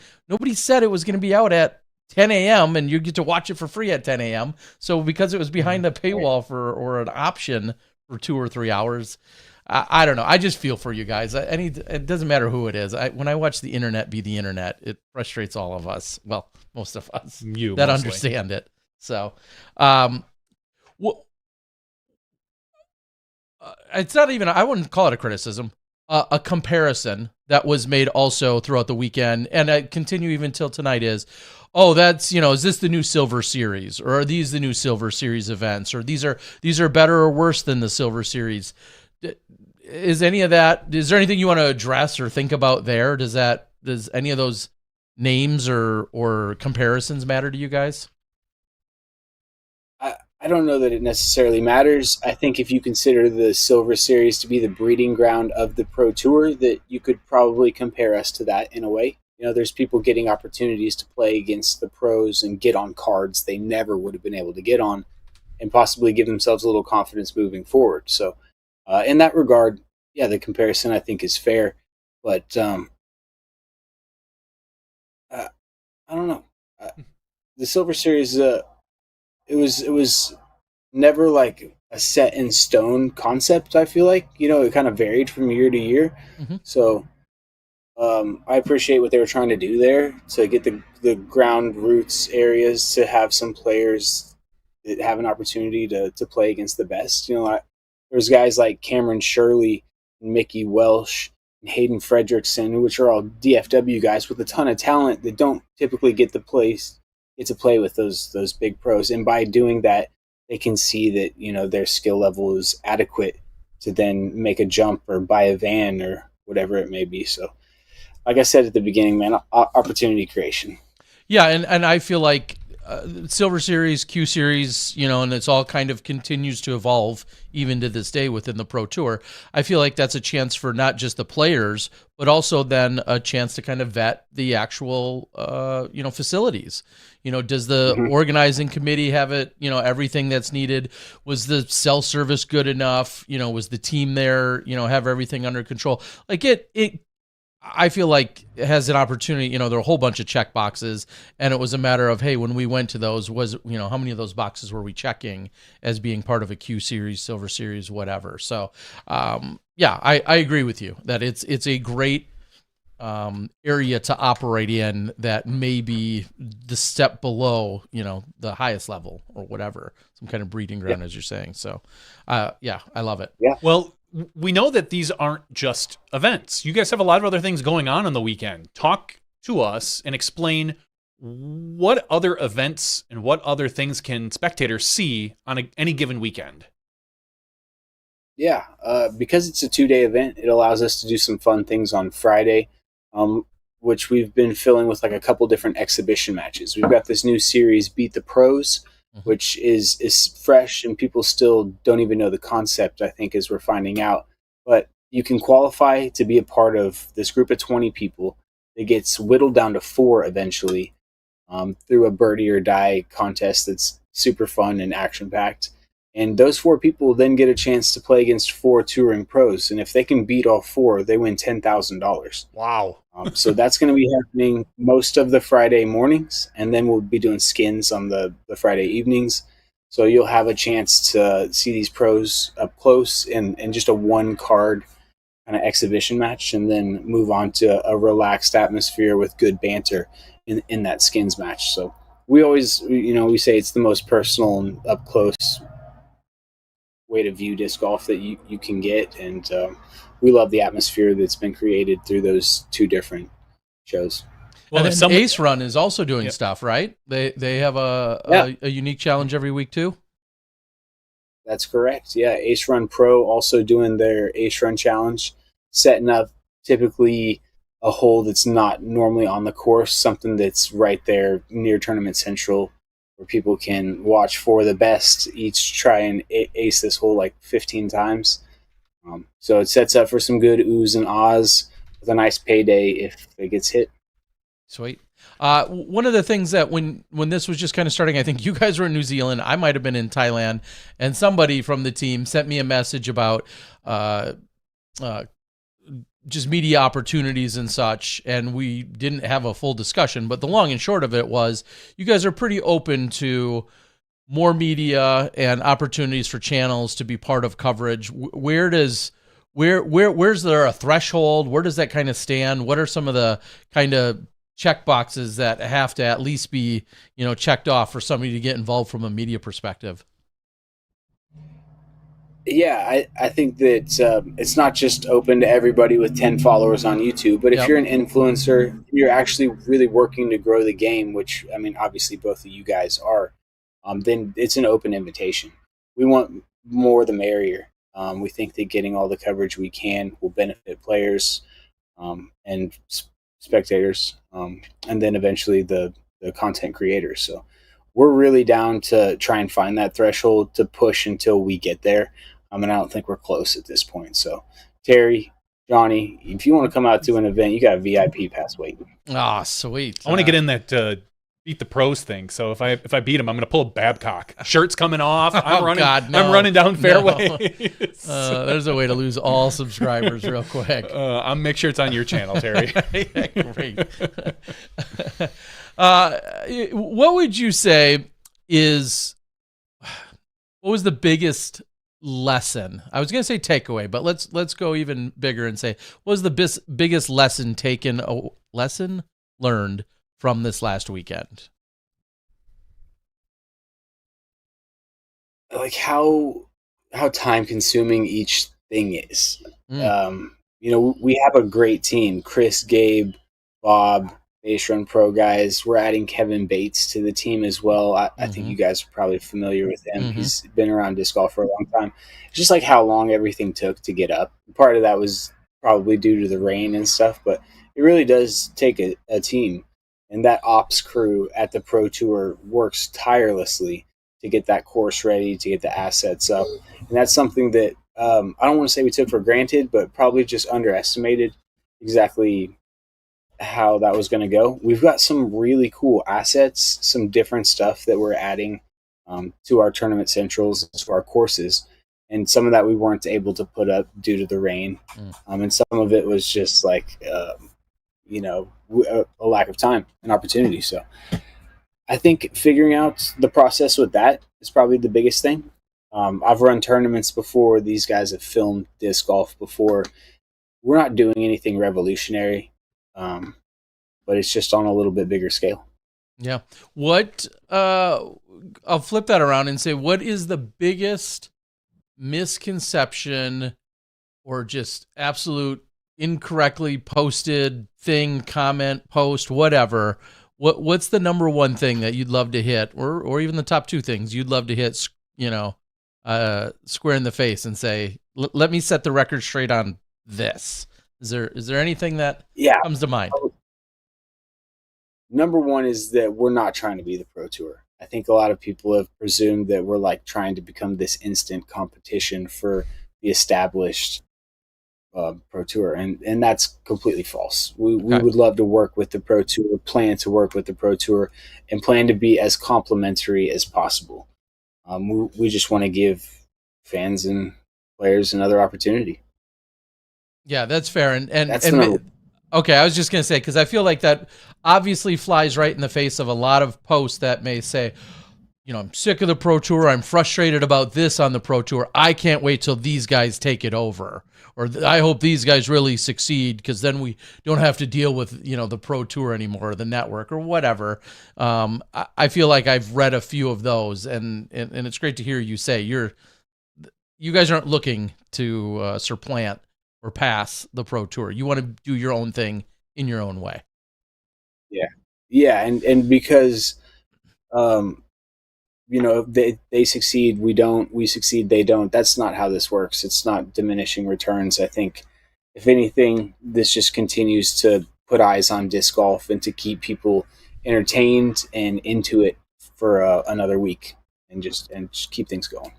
said it was going to be out at 10 a.m. and you get to watch it for free at 10 a.m. So because it was behind a paywall or an option for 2 or 3 hours, I don't know. I just feel for you guys. It doesn't matter who it is. When I watch the internet be the internet, it frustrates all of us. Well, most of us that understand it. So, it's not even, I wouldn't call it a criticism, a comparison that was made also throughout the weekend, and I continue even till tonight is, that's, is this the new Silver Series, or are these the new Silver Series events, or these are better or worse than the Silver Series? Is any of that, is there anything you want to address or think about there? Does any of those names or comparisons matter to you guys? I don't know that it necessarily matters. I think if you consider the Silver Series to be the breeding ground of the Pro Tour, that you could probably compare us to that in a way. There's people getting opportunities to play against the pros and get on cards they never would have been able to get on, and possibly give themselves a little confidence moving forward. So in that regard, yeah, the comparison I think is fair. But I don't know. The Silver Series, it was never like a set in stone concept. I feel like, it kind of varied from year to year. Mm-hmm. So I appreciate what they were trying to do there to get the ground roots areas to have some players that have an opportunity to play against the best. There's guys like Cameron Shirley, Mickey Welsh, and Hayden Fredrickson, which are all DFW guys with a ton of talent that don't typically get to play with those big pros, and by doing that, they can see that their skill level is adequate to then make a jump or buy a van or whatever it may be. So, like I said at the beginning, man, opportunity creation. Yeah, and I feel like Silver Series, Q Series, and it's all kind of continues to evolve even to this day within the Pro Tour. I feel like that's a chance for not just the players, but also then a chance to kind of vet the actual, facilities. Does the organizing committee have it, everything that's needed? Was the cell service good enough? Was the team there, have everything under control? Like I feel like it has an opportunity, there are a whole bunch of check boxes, and it was a matter of, hey, when we went to those, how many of those boxes were we checking as being part of a Q Series, Silver Series, whatever. So, I agree with you that it's a great area to operate in that may be the step below, the highest level or whatever, some kind of breeding ground, as you're saying. So, I love it. Yeah. Well, we know that these aren't just events. You guys have a lot of other things going on the weekend. Talk to us and explain what other events and what other things can spectators see on any given weekend. Yeah, because it's a 2-day event, it allows us to do some fun things on Friday, which we've been filling with like a couple different exhibition matches. We've got this new series, Beat the Pros, which is fresh and people still don't even know the concept, I think, as we're finding out. But you can qualify to be a part of this group of 20 people. It gets whittled down to 4 eventually through a birdie or die contest that's super fun and action-packed. And those 4 people then get a chance to play against 4 touring pros. And if they can beat all 4, they win $10,000. Wow. So that's going to be happening most of the Friday mornings. And then we'll be doing skins on the Friday evenings. So you'll have a chance to see these pros up close in just a 1-card kind of exhibition match, and then move on to a relaxed atmosphere with good banter in that skins match. So we always, we say it's the most personal and up close way to view disc golf that you can get, and we love the atmosphere that's been created through those 2 different shows. Well, and then Ace Run is also doing stuff, right? They have a unique challenge every week too. That's correct. Yeah, Ace Run Pro also doing their Ace Run challenge, setting up typically a hole that's not normally on the course, something that's right there near Tournament Central, where people can watch for the best each try and ace this hole like 15 times. So it sets up for some good oohs and ahs with a nice payday if it gets hit. Sweet. One of the things that when this was just kind of starting, I think you guys were in New Zealand, I might have been in Thailand, and somebody from the team sent me a message about just media opportunities and such, and we didn't have a full discussion, but the long and short of it was you guys are pretty open to more media and opportunities for channels to be part of coverage. Where's there a threshold? Where does that kind of stand? What are some of the kind of check boxes that have to at least be, checked off for somebody to get involved from a media perspective? Yeah, I think that it's not just open to everybody with 10 followers on YouTube, but if you're an influencer, you're actually really working to grow the game, which, I mean, obviously both of you guys are, then it's an open invitation. We want more the merrier. We think that getting all the coverage we can will benefit players and spectators, and then eventually the content creators. So we're really down to try and find that threshold to push until we get there. And I don't think we're close at this point. So Terry, Johnny, if you want to come out to an event, you got a VIP pass waiting. Ah, sweet. I want to get in that beat the pros thing. So if I beat him, I'm going to pull a Babcock. Shirt's coming off. I'm running. God, no. I'm running down fairway. No. There's a way to lose all subscribers real quick. I'll make sure it's on your channel, Terry. Yeah, great. What would you say what was the biggest lesson? I was going to say takeaway, but let's go even bigger and say, what was the biggest lesson learned from this last weekend? Like how time consuming each thing is. We have a great team. Chris, Gabe, Bob, Ace Run Pro guys. We're adding Kevin Bates to the team as well. I think you guys are probably familiar with him. He's been around disc golf for a long time. It's just like how long everything took to get up. Part of that was probably due to the rain and stuff, but it really does take a team. And that ops crew at the Pro Tour works tirelessly to get that course ready, to get the assets up. And that's something that I don't want to say we took for granted, but probably just underestimated exactly how that was going to go. We've got some really cool assets, some different stuff that we're adding to our tournament centrals, to our courses. And some of that we weren't able to put up due to the rain. And some of it was just like, a lack of time and opportunity. So I think figuring out the process with that is probably the biggest thing. I've run tournaments before. These guys have filmed disc golf before. We're not doing anything revolutionary, but it's just on a little bit bigger scale. Yeah. I'll flip that around and say, what is the biggest misconception or just absolute incorrectly posted thing, comment, post, whatever? What's the number one thing that you'd love to hit, or even the top two things you'd love to hit, square in the face and say, let me set the record straight on this? Is there anything that comes to mind? Number one is that we're not trying to be the Pro Tour. I think a lot of people have presumed that we're like trying to become this instant competition for the established Pro Tour, and that's completely false. We would love to work with the Pro Tour, plan to work with the Pro Tour, and plan to be as complimentary as possible. We just want to give fans and players another opportunity. Yeah, that's fair. Okay, I was just going to say, because I feel like that obviously flies right in the face of a lot of posts that may say, I'm sick of the Pro Tour. I'm frustrated about this on the Pro Tour. I can't wait till these guys take it over. Or I hope these guys really succeed because then we don't have to deal with, the Pro Tour anymore, the network or whatever. I feel like I've read a few of those, and it's great to hear you say you guys aren't looking to supplant or pass the Pro Tour. You want to do your own thing in your own way. Yeah, and because they succeed, we don't, we succeed, they don't. That's not how this works. It's not diminishing returns. I think if anything, this just continues to put eyes on disc golf and to keep people entertained and into it for another week and just keep things going.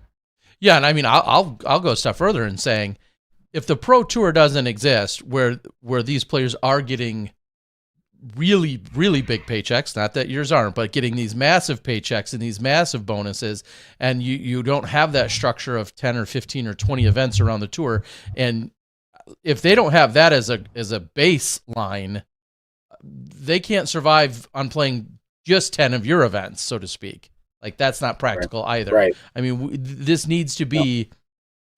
Yeah, and I mean, I'll go a step further in saying, if the Pro Tour doesn't exist, where these players are getting really, really big paychecks, not that yours aren't, but getting these massive paychecks and these massive bonuses, and you don't have that structure of 10 or 15 or 20 events around the tour, and if they don't have that as a baseline, they can't survive on playing just 10 of your events, so to speak. Like, that's not practical either. Right. I mean, this needs to be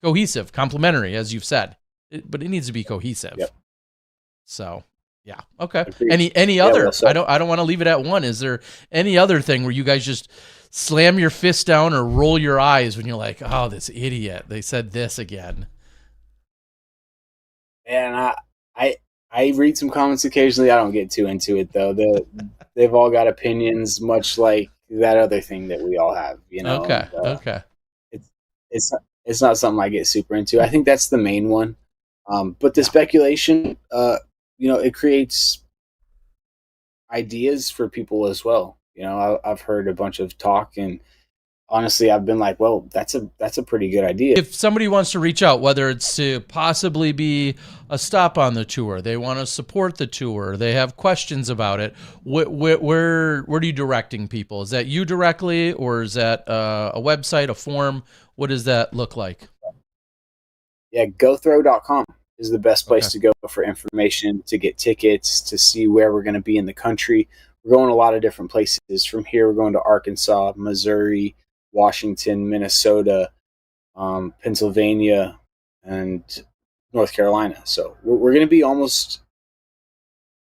cohesive, complementary, as you've said, but it needs to be cohesive. Yep. So, yeah. Okay. Agreed. Any other? Well, I don't want to leave it at one. Is there any other thing where you guys just slam your fist down or roll your eyes when you're like, "Oh, this idiot! They said this again." And I read some comments occasionally. I don't get too into it though. They've all got opinions, much like that other thing that we all have. Okay. And, Okay. It's not something I get super into. I think that's the main one. But the speculation, it creates ideas for people as well. I've heard a bunch of talk, and honestly, I've been like, well, that's a pretty good idea. If somebody wants to reach out, whether it's to possibly be a stop on the tour, they want to support the tour, they have questions about it, where are you directing people? Is that you directly, or is that a website, a form? What does that look like? Yeah, gothrow.com is the best place to go for information, to get tickets, to see where we're going to be in the country. We're going a lot of different places. From here, we're going to Arkansas, Missouri, Washington, Minnesota, Pennsylvania, and North Carolina. So we're going to be almost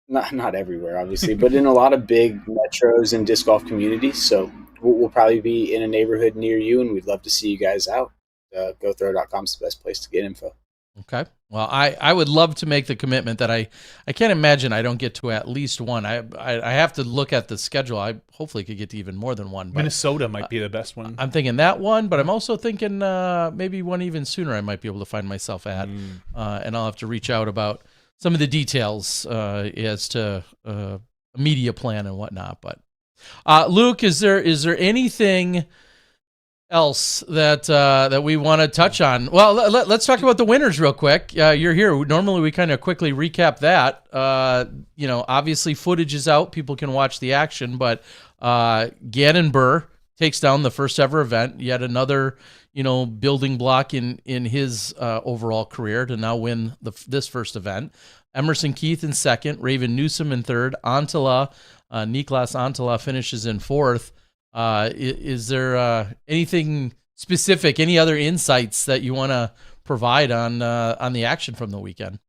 not everywhere, obviously, but in a lot of big metros and disc golf communities. So we'll probably be in a neighborhood near you, and we'd love to see you guys out. GoThrow.com is the best place to get info. Okay. Well, I would love to make the commitment that I can't imagine I don't get to at least one. I have to look at the schedule. I hopefully could get to even more than one. But, Minnesota might be the best one. I'm thinking that one, but I'm also thinking maybe one even sooner I might be able to find myself at. And I'll have to reach out about some of the details as to media plan and whatnot. But Luke, is there anything else that we want to touch on? Well, let's talk about the winners real quick. You're here. Normally we kind of quickly recap that. Obviously footage is out. People can watch the action, but Gannon Burr takes down the first ever event. Yet another, building block in his overall career to now win this first event. Emerson Keith in second, Raven Newsom in third, Niklas Antala finishes in fourth. Is there anything specific, any other insights that you want to provide on the action from the weekend?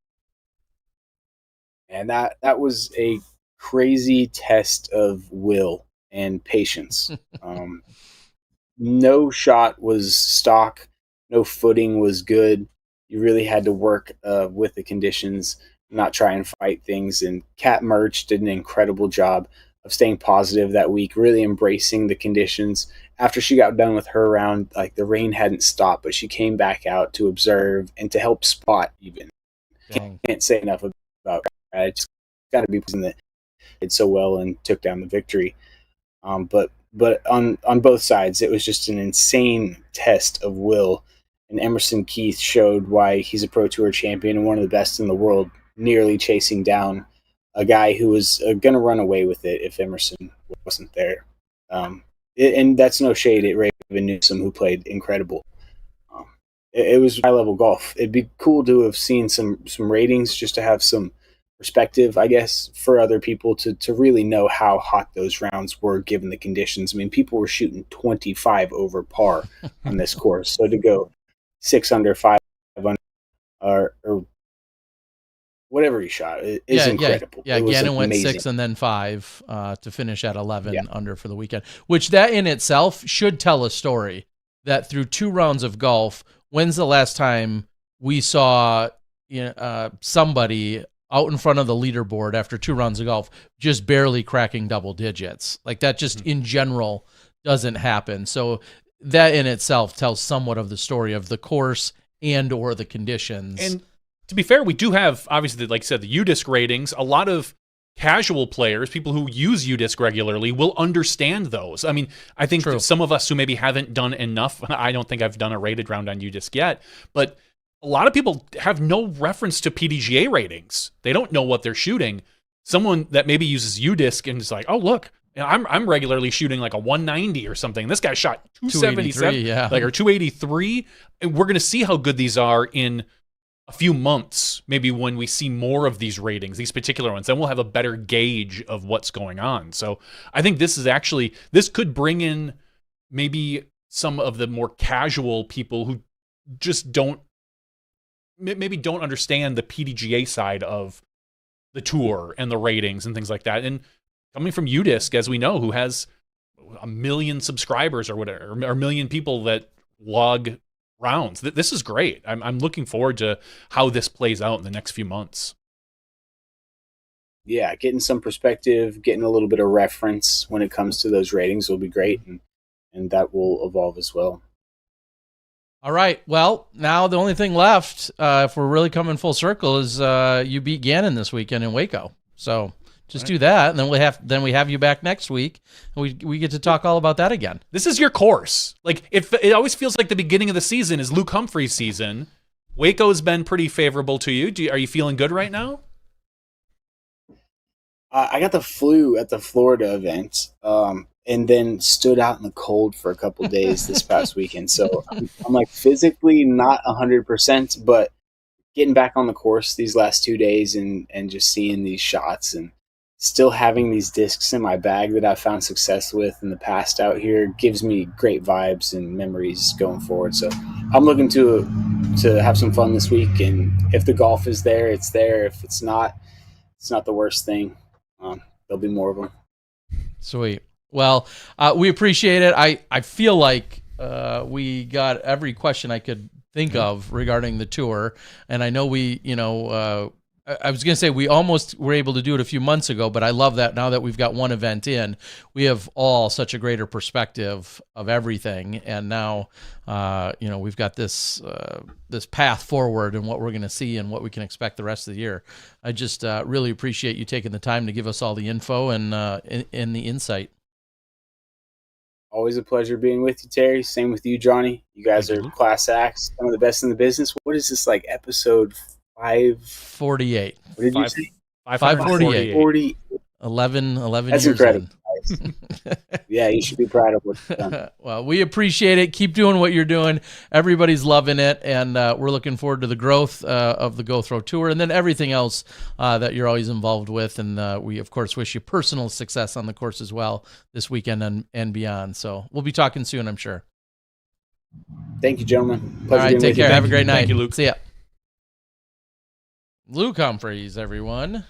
And that was a crazy test of will and patience. No shot was stock, no footing was good. You really had to work with the conditions, not try and fight things. And Kat Merch did an incredible job of staying positive that week, really embracing the conditions. After she got done with her round, like the rain hadn't stopped, but she came back out to observe and to help spot even. Can't say enough about her. It's got to be something that did so well and took down the victory. But on both sides, it was just an insane test of will. And Emerson Keith showed why he's a Pro Tour champion and one of the best in the world, nearly chasing down a guy who was going to run away with it if Emerson wasn't there. And that's no shade at Raven Newsom, who played incredible. It was high-level golf. It'd be cool to have seen some ratings just to have some perspective, I guess, for other people to really know how hot those rounds were given the conditions. I mean, people were shooting 25 over par on this course. So to go 6 under, 5 under, or whatever he shot is incredible. Yeah, Gannon went 6 and then 5 to finish at 11 under for the weekend, which that in itself should tell a story that through 2 rounds of golf, when's the last time we saw somebody out in front of the leaderboard after 2 rounds of golf just barely cracking double digits? Like that just in general doesn't happen. So that in itself tells somewhat of the story of the course and or the conditions. And to be fair, we do have, obviously, like I said, the UDisc ratings. A lot of casual players, people who use UDisc regularly, will understand those. I mean, I think some of us who maybe haven't done enough, I don't think I've done a rated round on UDisc yet, but a lot of people have no reference to PDGA ratings. They don't know what they're shooting. Someone that maybe uses UDisc and is like, oh, look, I'm regularly shooting like a 190 or something. This guy shot 277, or 283. And we're going to see how good these are in a few months, maybe when we see more of these ratings, these particular ones, then we'll have a better gauge of what's going on. So I think this could bring in maybe some of the more casual people who just don't understand the PDGA side of the tour and the ratings and things like that. And coming from UDisc, as we know, who has 1 million subscribers or whatever, or 1 million people that log rounds. This is great. I'm looking forward to how this plays out in the next few months. Yeah, getting some perspective, getting a little bit of reference when it comes to those ratings will be great, and that will evolve as well. All right. Well, now the only thing left, if we're really coming full circle, is you beat Gannon this weekend in Waco. So just do that, and then we have you back next week, and we get to talk all about that again. This is your course. Like it always feels like the beginning of the season is Luke Humphries' season. Waco's been pretty favorable to you. Are you feeling good right now? I got the flu at the Florida event, and then stood out in the cold for a couple of days this past weekend. So I'm like physically not 100%, but getting back on the course these last 2 days and just seeing these shots and still having these discs in my bag that I've found success with in the past out here gives me great vibes and memories going forward. So I'm looking to have some fun this week. And if the golf is there, it's there. If it's not the worst thing. There'll be more of them. Sweet. Well, we appreciate it. I feel like we got every question I could think of regarding the tour. And I know I was going to say we almost were able to do it a few months ago, but I love that now that we've got one event in, we have all such a greater perspective of everything. And now, we've got this path forward and what we're going to see and what we can expect the rest of the year. I just really appreciate you taking the time to give us all the info and the insight. Always a pleasure being with you, Terry. Same with you, Johnny. You guys are class acts, some of the best in the business. What is this, like episode 548? What did you say? 548. 40. 11 That's years incredible. in. Yeah, you should be proud of what you've done. Well, we appreciate it. Keep doing what you're doing. Everybody's loving it, and we're looking forward to the growth of the Go Throw Tour and then everything else that you're always involved with. And we, of course, wish you personal success on the course as well this weekend and beyond. So we'll be talking soon, I'm sure. Thank you, gentlemen. All right, take care. Have a great night. Thank you, Luke. See ya. Luke Humphries, everyone.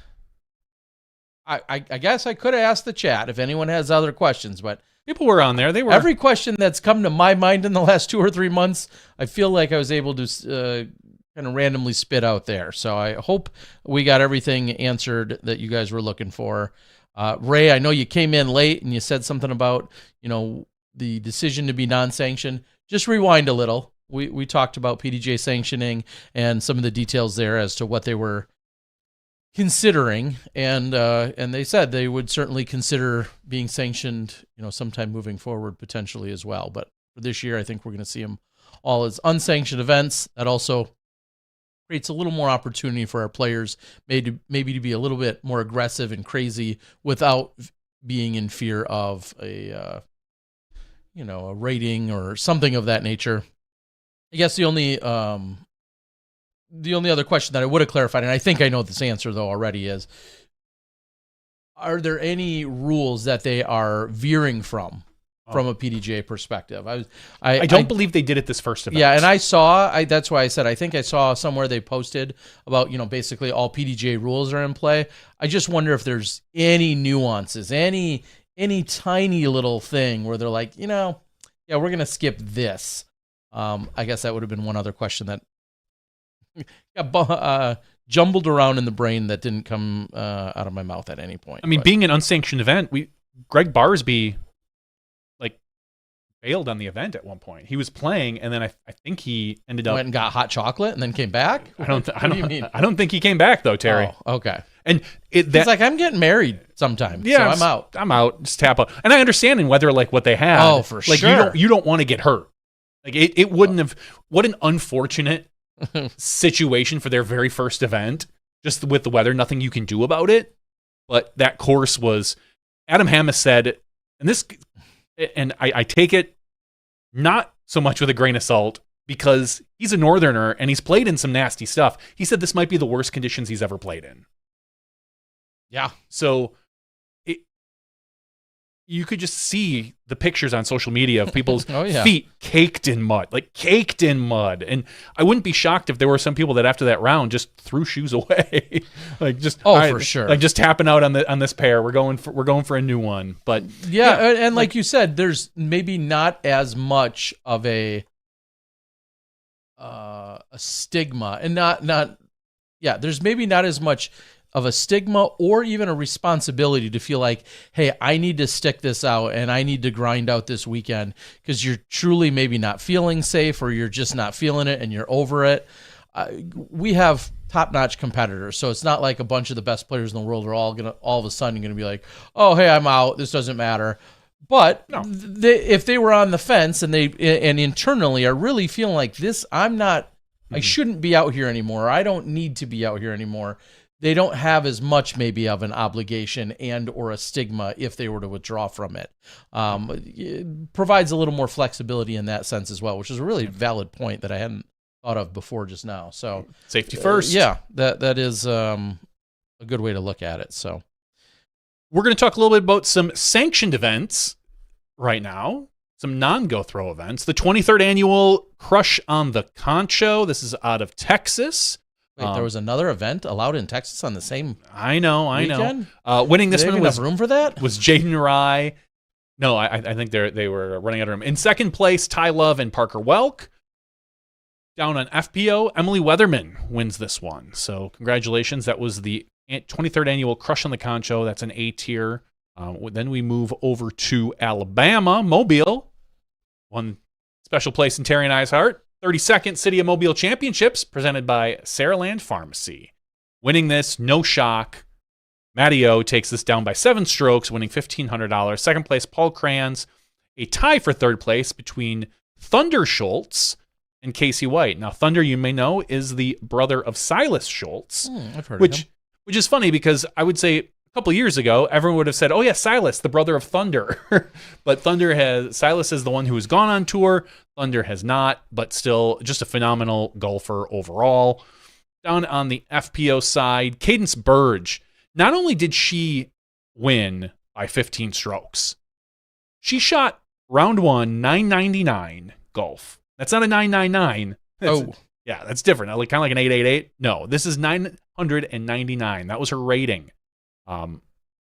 I guess I could have asked the chat if anyone has other questions, but people were on there. They were. Every question that's come to my mind in the last 2 or 3 months, I feel like I was able to kind of randomly spit out there. So I hope we got everything answered that you guys were looking for. Ray, I know you came in late and you said something about, the decision to be non-sanctioned. Just rewind a little. We talked about PDJ sanctioning and some of the details there as to what they were considering, and they said they would certainly consider being sanctioned, sometime moving forward potentially as well. But for this year, I think we're going to see them all as unsanctioned events. That also creates a little more opportunity for our players, maybe to be a little bit more aggressive and crazy without being in fear of a rating or something of that nature. I guess the only other question that I would have clarified, and I think I know this answer though already, is: are there any rules that they are veering from a PDGA perspective? I don't believe they did it this first event. Yeah, and that's why I said I think I saw somewhere they posted about basically all PDGA rules are in play. I just wonder if there's any nuances, any tiny little thing where they're like, yeah, we're gonna skip this. I guess that would have been one other question that got jumbled around in the brain that didn't come out of my mouth at any point. I mean, being an unsanctioned event, Greg Barsby bailed on the event at one point. He was playing, and then I think he ended up went and got hot chocolate and then came back. What do you mean? I don't think he came back though, Terry. Oh, okay. And he's like, I'm getting married sometime. Yeah, so I'm out. Just tap out. And I understand in weather like what they had. Oh, for sure. You don't want to get hurt. Like it wouldn't have. What an unfortunate situation for their very first event. Just with the weather, nothing you can do about it. But that course was. Adam Hammes said, and I take it not so much with a grain of salt because he's a northerner and he's played in some nasty stuff. He said this might be the worst conditions he's ever played in. Yeah. So you could just see the pictures on social media of people's feet caked in mud. And I wouldn't be shocked if there were some people that after that round just threw shoes away. For sure. Like just tapping out on this pair. We're going for a new one. But and like you said, there's maybe not as much of a stigma, and there's maybe not as much of a stigma or even a responsibility to feel like, hey, I need to stick this out and I need to grind out this weekend because you're truly maybe not feeling safe or you're just not feeling it and you're over it. We have top-notch competitors, so it's not like a bunch of the best players in the world are all of a sudden going to be like, oh, hey, I'm out. This doesn't matter. But if they were on the fence and internally are really feeling like this, I shouldn't be out here anymore. I don't need to be out here anymore. They don't have as much maybe of an obligation and or a stigma if they were to withdraw from it. It provides a little more flexibility in that sense as well, which is a really valid point that I hadn't thought of before just now. So safety first. That is a good way to look at it. So we're going to talk a little bit about some sanctioned events right now, some non-Go Throw events. The 23rd annual Crush on the Concho. This is out of Texas. Wait, there was another event allowed in Texas on the same I know. weekend? Winning this one was room for that? Was Jaden Rye. No, I think they were running out of room. In second place, Ty Love and Parker Welk. Down on FPO, Emily Weatherman wins this one. So congratulations. That was the 23rd annual Crush on the Concho. That's an A tier. Then we move over to Alabama. Mobile won special place in Terry and I's heart. 32nd City of Mobile Championships presented by Saraland Pharmacy. Winning this, no shock. Matty O takes this down by 7 strokes, winning $1,500. Second place, Paul Crayons. A tie for third place between Thunder Schultz and Casey White. Now, Thunder, you may know, is the brother of Silas Schultz. I've heard of him. Which is funny because I would say a couple years ago, everyone would have said, oh yeah, Silas, the brother of Thunder. But Silas is the one who has gone on tour. Thunder has not, but still just a phenomenal golfer overall. Down on the FPO side, Cadence Burge. Not only did she win by 15 strokes, she shot round 1, 999 golf. That's not a 999. Yeah, that's different. Kind of like an 888. No, this is 999. That was her rating.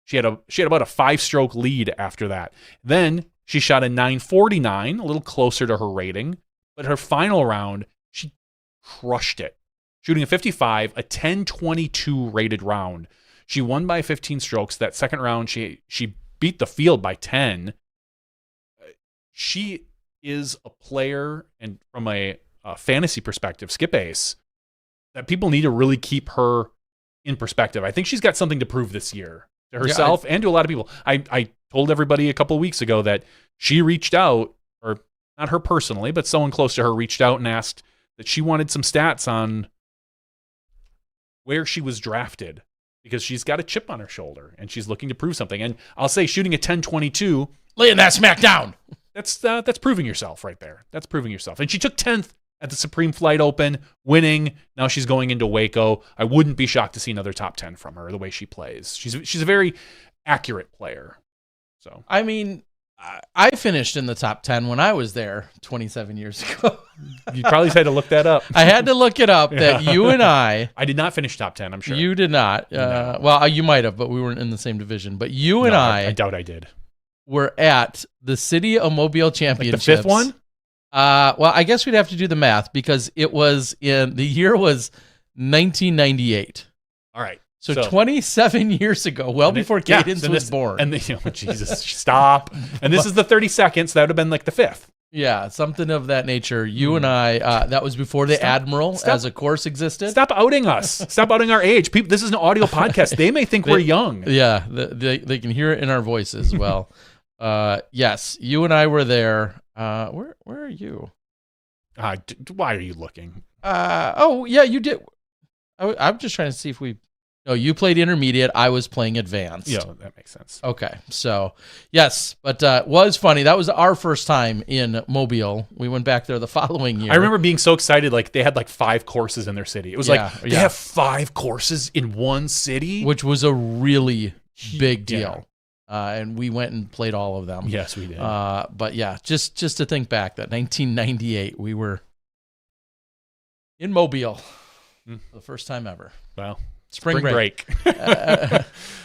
She had about a 5-stroke lead after that. Then she shot a 949, a little closer to her rating. But her final round, she crushed it, shooting a 55, a 1022 rated round. She won by 15 strokes. That second round, she beat the field by 10. She is a player, and from a fantasy perspective, skip ace, that people need to really keep her in perspective. I think she's got something to prove this year to herself and to a lot of people. I told everybody a couple of weeks ago that she reached out, or not her personally, but someone close to her reached out and asked that she wanted some stats on where she was drafted, because she's got a chip on her shoulder and she's looking to prove something. And I'll say shooting a 1022, laying that smack down. That's proving yourself right there. That's proving yourself. And she took 10th at the Supreme Flight Open, winning. Now she's going into Waco. I wouldn't be shocked to see another top 10 from her, the way she plays. She's a very accurate player. So I mean, I finished in the top 10 when I was there 27 years ago. You probably had to look that up. I had to look it up. That you and I did not finish top 10, I'm sure. You did not. No. Well, you might have, but we weren't in the same division. But you and I doubt I did. Were at the City of Mobile Championships. Like the 5th one? Well, I guess we'd have to do the math, because it was the year was 1998. All right. So 27 years ago, before Cadence was born. And Jesus, stop. And this is the 32nd, so that would have been like the 5th. Yeah, something of that nature. You and I, that was before the Admiral as a course existed. Stop outing us. Stop outing our age. People, this is an audio podcast. They may think we're young. Yeah, they can hear it in our voices. Well, yes, you and I were there. Where are you? Why are you looking? Oh, yeah, you did. I'm just trying to see if we... No, you played intermediate. I was playing advanced. Yeah, that makes sense. Okay, so yes, but it was funny. That was our first time in Mobile. We went back there the following year. I remember being so excited. Like, they had like 5 courses in their city. It was they have 5 courses in one city, which was a really big deal. And we went and played all of them. Yes, we did. But yeah, just to think back, that 1998, we were in Mobile for the first time ever. Wow. Spring break.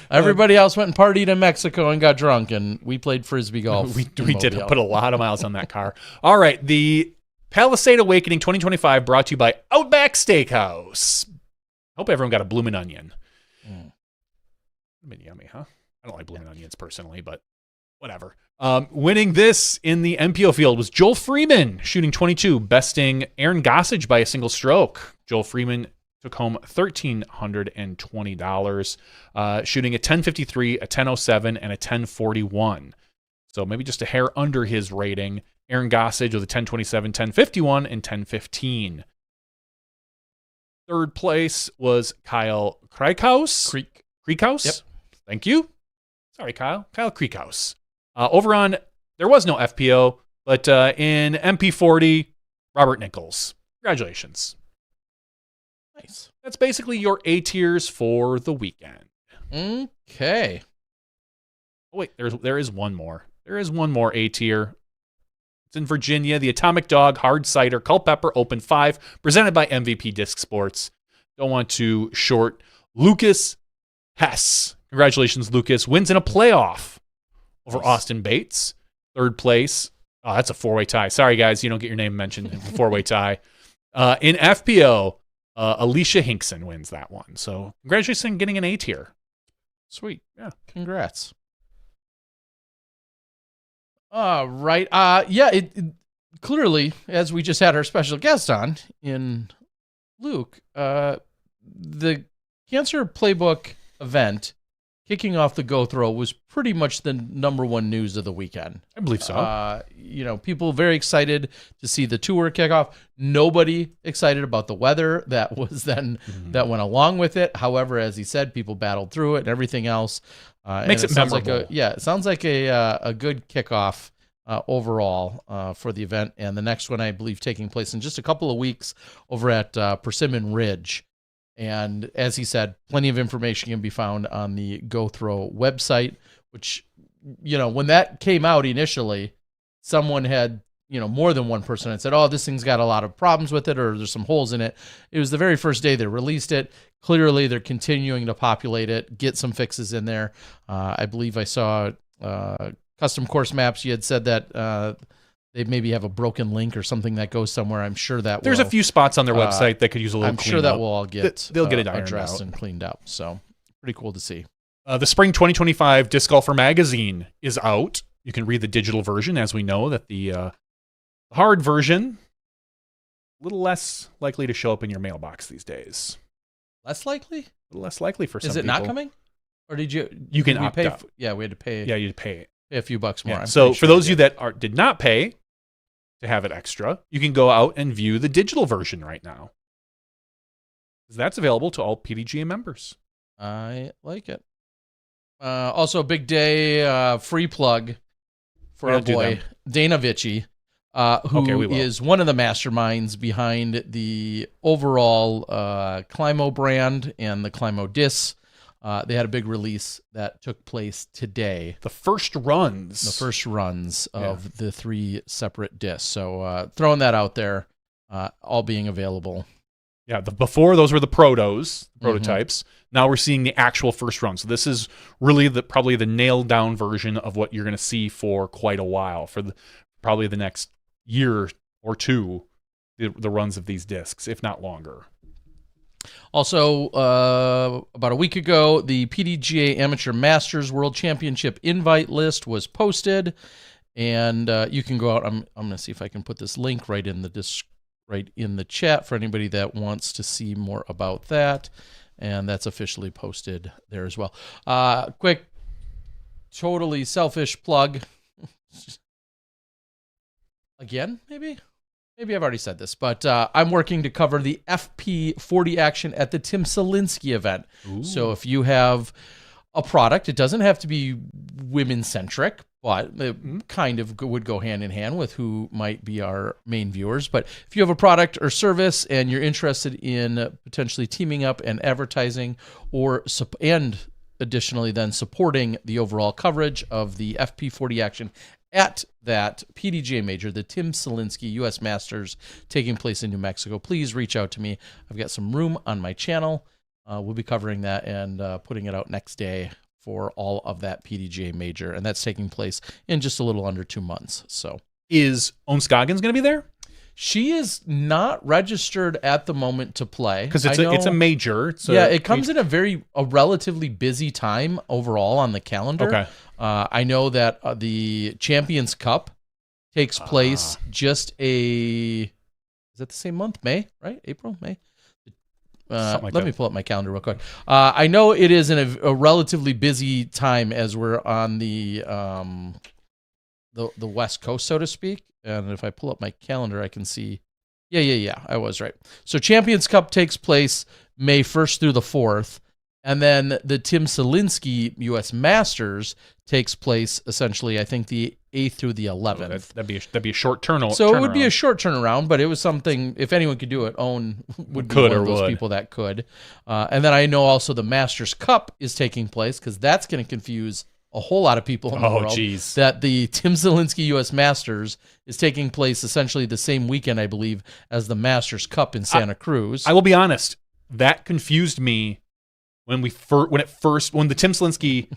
Everybody else went and partied in Mexico and got drunk, and we played Frisbee golf. We did put a lot of miles on that car. All right, the Palisade Awakening 2025 brought to you by Outback Steakhouse. Hope everyone got a bloomin' onion. Been yummy, huh? I don't like bloomin' onions personally, but whatever. Winning this in the MPO field was Joel Freeman, shooting 22, besting Aaron Gossage by a single stroke. Joel Freeman took home $1,320, shooting a 1053, a 1007, and a 1041. So maybe just a hair under his rating. Aaron Gossage with a 1027, 1051, and 1015. Third place was Kyle Kriekhaus. Kriekhaus? Yep. Thank you. Sorry, Kyle. Kyle Kriekhaus. Over on, there was no FPO, but in MP40, Robert Nichols. Congratulations. Nice. That's basically your A tiers for the weekend. Okay. Oh, wait, there is one more. There is one more A tier. It's in Virginia. The Atomic Dog Hard Cider Culpeper Open 5, presented by MVP Disc Sports. Don't want to short Lucas Hess. Congratulations, Lucas. Wins in a playoff over Austin Bates. Third place. Oh, that's a 4-way tie. Sorry, guys. You don't get your name mentioned in a 4-way tie. In FPO, Alicia Hinkson wins that one. So congratulations on getting an A tier. Sweet. Yeah. Congrats. All right. It clearly, as we just had our special guest on in Luke, the Cancer Playbook event kicking off the Go Throw was pretty much the number one news of the weekend. I believe so. People very excited to see the tour kick off. Nobody excited about the weather that was then that went along with it. However, as he said, people battled through it and everything else. Makes it memorable. It sounds like a good kickoff overall for the event. And the next one, I believe, taking place in just a couple of weeks over at Persimmon Ridge. And as he said, plenty of information can be found on the Go Throw website, which, when that came out initially, someone had, more than one person had said, oh, this thing's got a lot of problems with it, or there's some holes in it. It was the very first day they released it. Clearly, they're continuing to populate it, get some fixes in there. I believe I saw Custom Course Maps. You had said that they maybe have a broken link or something that goes somewhere. I'm sure that there's a few spots on their website that could use a little. I'm sure that will all get they'll get it addressed out and cleaned up. So pretty cool to see. The Spring 2025 Disc Golfer magazine is out. You can read the digital version, as we know that the hard version a little less likely to show up in your mailbox these days. Less likely? A little less likely for some people. Is it not coming? Or did you? You can opt out. Yeah, we had to pay. Yeah, you'd pay a few bucks more. Yeah. So for those of you that did not pay to have it extra, you can go out and view the digital version right now. That's available to all PDGA members. I like it. Also, big day, free plug for our boy Dana Vici, who is one of the masterminds behind the overall Climo brand and the Climo discs. They had a big release that took place today. The first runs of the 3 separate discs. So throwing that out there, all being available. Yeah, before those were the protos, prototypes. Now we're seeing the actual first run. So this is really probably the nailed down version of what you're going to see for quite a while, for probably the next year or two, the runs of these discs, if not longer. Also, about a week ago, the PDGA Amateur Masters World Championship invite list was posted, and you can go out. I'm going to see if I can put this link right in the chat for anybody that wants to see more about that, and that's officially posted there as well. Quick, totally selfish plug. Again, maybe I've already said this, but I'm working to cover the FP40 action at the Tim Selinsky event. Ooh. So if you have a product, it doesn't have to be women-centric, but it kind of would go hand in hand with who might be our main viewers. But if you have a product or service and you're interested in potentially teaming up and advertising, and additionally then supporting the overall coverage of the FP40 action at that PDGA major, the Tim Selinsky U.S. Masters taking place in New Mexico, please reach out to me. I've got some room on my channel. We'll be covering that and putting it out next day for all of that PDGA major, and that's taking place in just a little under 2 months. So, is Onscoggins going to be there? She is not registered at the moment to play because it's a major. It comes in a relatively busy time overall on the calendar. Okay. I know that the Champions Cup takes place is that the same month? May, right? April, May? Let me pull up my calendar real quick. I know it is in a relatively busy time as we're on the West Coast, so to speak. And if I pull up my calendar, I can see. Yeah, I was right. So Champions Cup takes place May 1st through the 4th. And then the Tim Selinsky U.S. Masters takes place essentially, I think, the 8th through the 11th. That'd be a short turnaround. So it would be a short turnaround, but it was something, if anyone could do it, Owen would be one of those people that could. And then I know also the Masters Cup is taking place, because that's going to confuse a whole lot of people in the world. Geez. That the Tim Selinsky U.S. Masters is taking place essentially the same weekend, I believe, as the Masters Cup in Santa Cruz. I will be honest, that confused me when the Tim Selinsky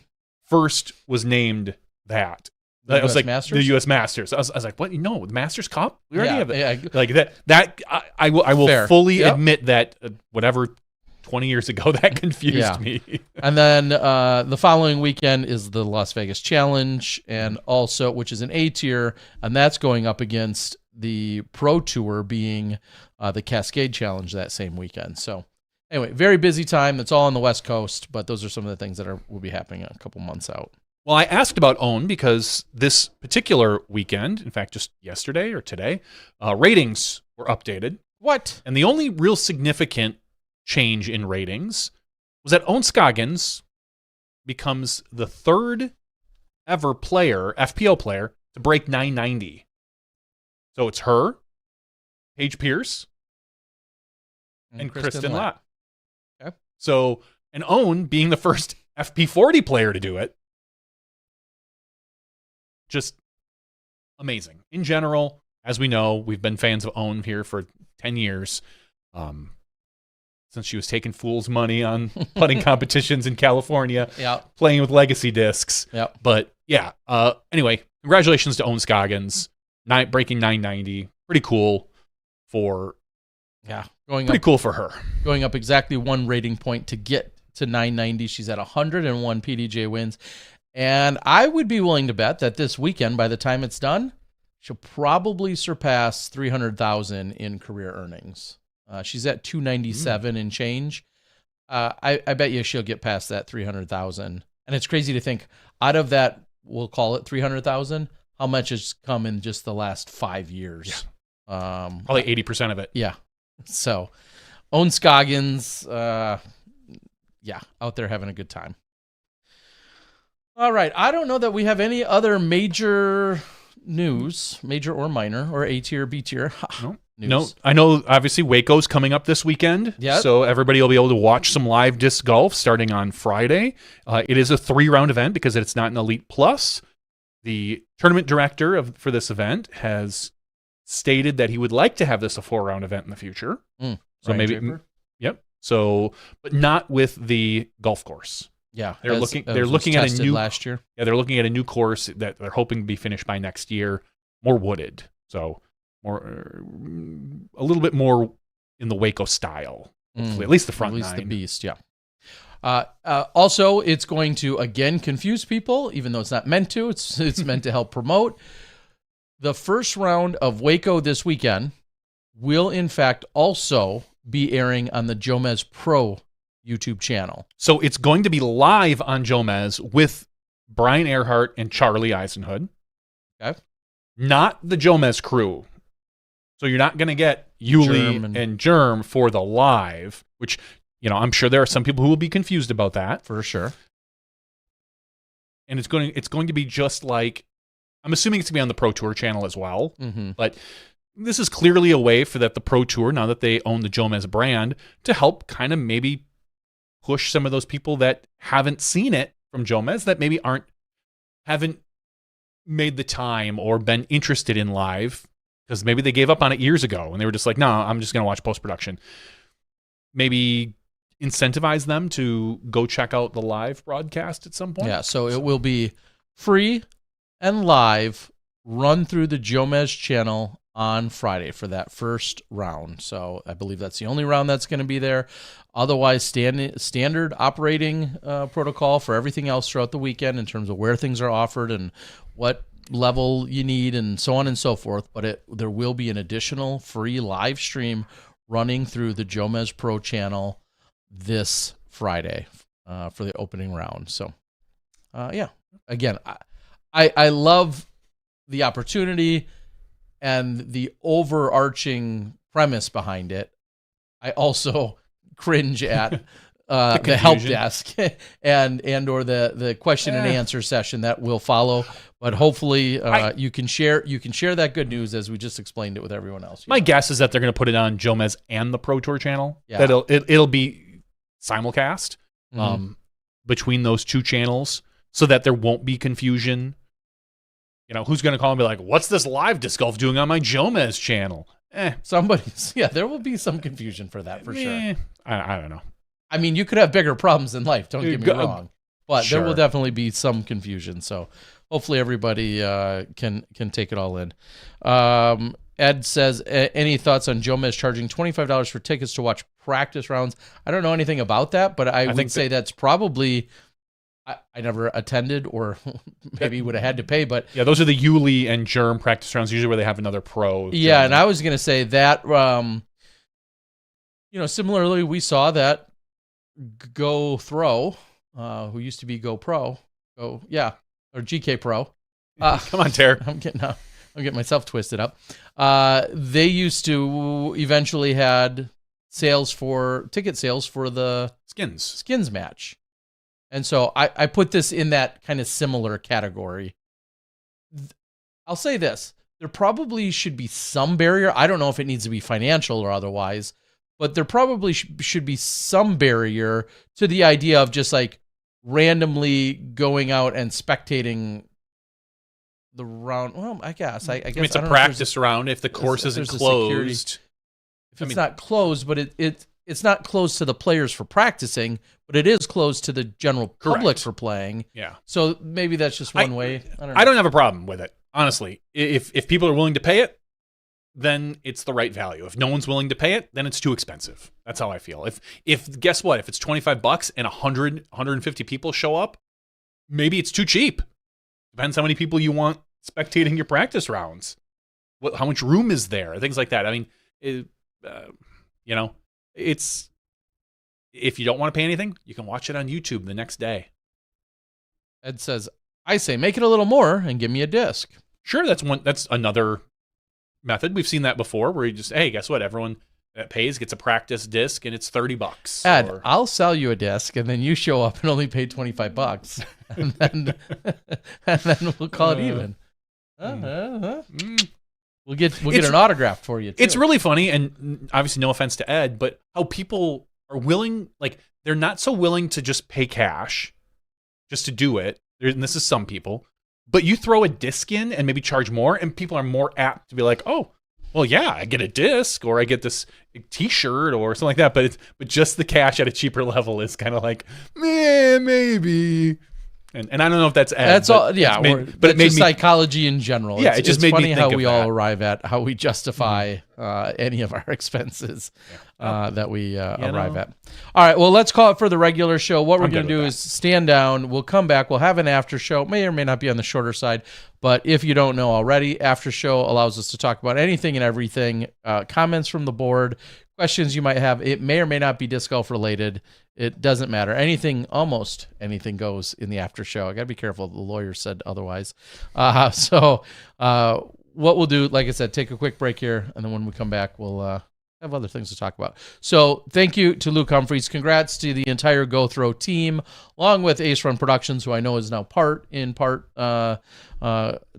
first was named that. The was US like Masters? the U.S. Masters. I was like, what? No, the Masters Cup. We already have it. Yeah. Like that. I will Fair. fully Yep. admit that whatever 20 years ago that confused me. And then the following weekend is the Las Vegas Challenge, and also which is an A tier, and that's going up against the Pro Tour being the Cascade Challenge that same weekend. So anyway, very busy time. That's all on the West Coast, but those are some of the things that will be happening a couple months out. Well, I asked about OWN because this particular weekend, in fact, just yesterday or today, ratings were updated. What? And the only real significant change in ratings was that OWN Scoggins becomes the third ever player, FPO player, to break 990. So it's her, Paige Pierce, and Kristen Lott. Okay. So, and OWN being the first FP40 player to do it, just amazing. In general, as we know, we've been fans of OWN here for 10 years. Since she was taking fool's money on putting competitions in California, playing with legacy discs. But yeah, anyway, congratulations to OWN Scoggins, breaking 990. Pretty cool for cool for her. Going up exactly one rating point to get to 990. She's at 101 PDJ wins. And I would be willing to bet that this weekend, by the time it's done, she'll probably surpass 300,000 in career earnings. She's at 297 and change. I bet you she'll get past that 300,000. And it's crazy to think out of that, we'll call it 300,000, how much has come in just the last 5 years? Yeah. Probably 80% of it. Yeah. So, OWN Scoggins, out there having a good time. All right. I don't know that we have any other major news, major or minor, or A tier, B tier. No, I know obviously Waco's coming up this weekend. Yep. So everybody will be able to watch some live disc golf starting on Friday. It is a 3-round event because it's not an Elite Plus. The tournament director for this event has stated that he would like to have this a 4-round event in the future. So Brian maybe, Draper? Yep. So, but not with the golf course. Yeah, They're looking at a new last year. Yeah, they're looking at a new course that they're hoping to be finished by next year, more wooded. So more a little bit more in the Waco style. Hopefully, at least the front at least nine. the beast, yeah. Also, it's going to again confuse people, even though it's not meant to. It's meant to help promote. The first round of Waco this weekend will, in fact, also be airing on the Jomez Pro YouTube channel. So it's going to be live on Jomez with Brian Earhart and Charlie Eisenhood. Okay. Not the Jomez crew. So you're not going to get Yuli and Germ for the live, which, I'm sure there are some people who will be confused about that. For sure. And it's going to be just like, I'm assuming it's going to be on the Pro Tour channel as well. Mm-hmm. But this is clearly a way for the Pro Tour, now that they own the Jomez brand, to help kind of maybe push some of those people that haven't seen it from Jomez, that maybe haven't made the time or been interested in live, because maybe they gave up on it years ago and they were just like, no, I'm just going to watch post-production. Maybe incentivize them to go check out the live broadcast at some point. Yeah, so it will be free and live, run through the Jomez channel on Friday for that first round. So I believe that's the only round that's going to be there. Otherwise, standard operating protocol for everything else throughout the weekend in terms of where things are offered and what level you need and so on and so forth. But there will be an additional free live stream running through the Jomez Pro channel this Friday for the opening round. So, again, I love the opportunity and the overarching premise behind it. I also cringe at the help desk and or the question and answer session that will follow. But hopefully you can share that good news as we just explained it with everyone else. My guess is that they're going to put it on Jomez and the Pro Tour channel. Yeah. That it'll be simulcast between those two channels so that there won't be confusion. Who's going to call and be like, what's this live disc golf doing on my Jomez channel? There will be some confusion for that, for sure. I don't know. I mean, you could have bigger problems in life, don't get me wrong. But sure. there will definitely be some confusion. So hopefully everybody can take it all in. Ed says, any thoughts on Jomez charging $25 for tickets to watch practice rounds? I don't know anything about that, but I would say that's probably. I never attended, or maybe would have had to pay, but yeah, those are the Yulee and Germ practice rounds, usually where they have another pro. Yeah, and I was gonna say that, similarly, we saw that Go Throw, who used to be Go Pro, or GK Pro. Come on, Tara. I'm getting myself twisted up. They used to eventually had ticket sales for the skins match. And so I put this in that kind of similar category. I'll say this. There probably should be some barrier. I don't know if it needs to be financial or otherwise, but there probably should be some barrier to the idea of just like randomly going out and spectating the round. Well, I guess. I guess it's a practice round if the course isn't closed. If it's not closed, but it's not closed to the players for practicing, but it is closed to the general public for playing. Yeah. So maybe that's just one way. I don't have a problem with it, honestly. If people are willing to pay it, then it's the right value. If no one's willing to pay it, then it's too expensive. That's how I feel. If guess what? If it's $25 and 150 people show up, maybe it's too cheap. Depends how many people you want spectating your practice rounds. How much room is there? Things like that. I mean, it's if you don't want to pay anything, you can watch it on YouTube the next day. Ed says, I say make it a little more and give me a disc. Sure, that's another method. We've seen that before where you just, hey, guess what? Everyone that pays gets a practice disc and it's $30. Ed, I'll sell you a disc and then you show up and only pay $25 and then we'll call it even. We'll get an autograph for you too. It's really funny, and obviously no offense to Ed, but how people are willing, like they're not so willing to just pay cash just to do it. And this is some people, but you throw a disc in and maybe charge more, and people are more apt to be like, oh, well, yeah, I get a disc or I get this T-shirt or something like that. But just the cash at a cheaper level is kind of like, maybe. And I don't know if that's Ed. That's all. Yeah, but it made me, psychology in general. Yeah, it just made funny me think how of we that. all arrive at how we justify any of our expenses that we arrive at. All right, well, let's call it for the regular show. What we're going to do is stand down. We'll come back. We'll have an after show. May or may not be on the shorter side, but if you don't know already, after show allows us to talk about anything and everything. Comments from the board, questions you might have. It may or may not be disc golf related. It doesn't matter. Almost anything goes in the after show. I got to be careful. The lawyer said otherwise. So what we'll do, like I said, take a quick break here, and then when we come back, we'll have other things to talk about. So thank you to Luke Humphries. Congrats to the entire Go Throw team, along with Ace Run Productions, who I know is now in part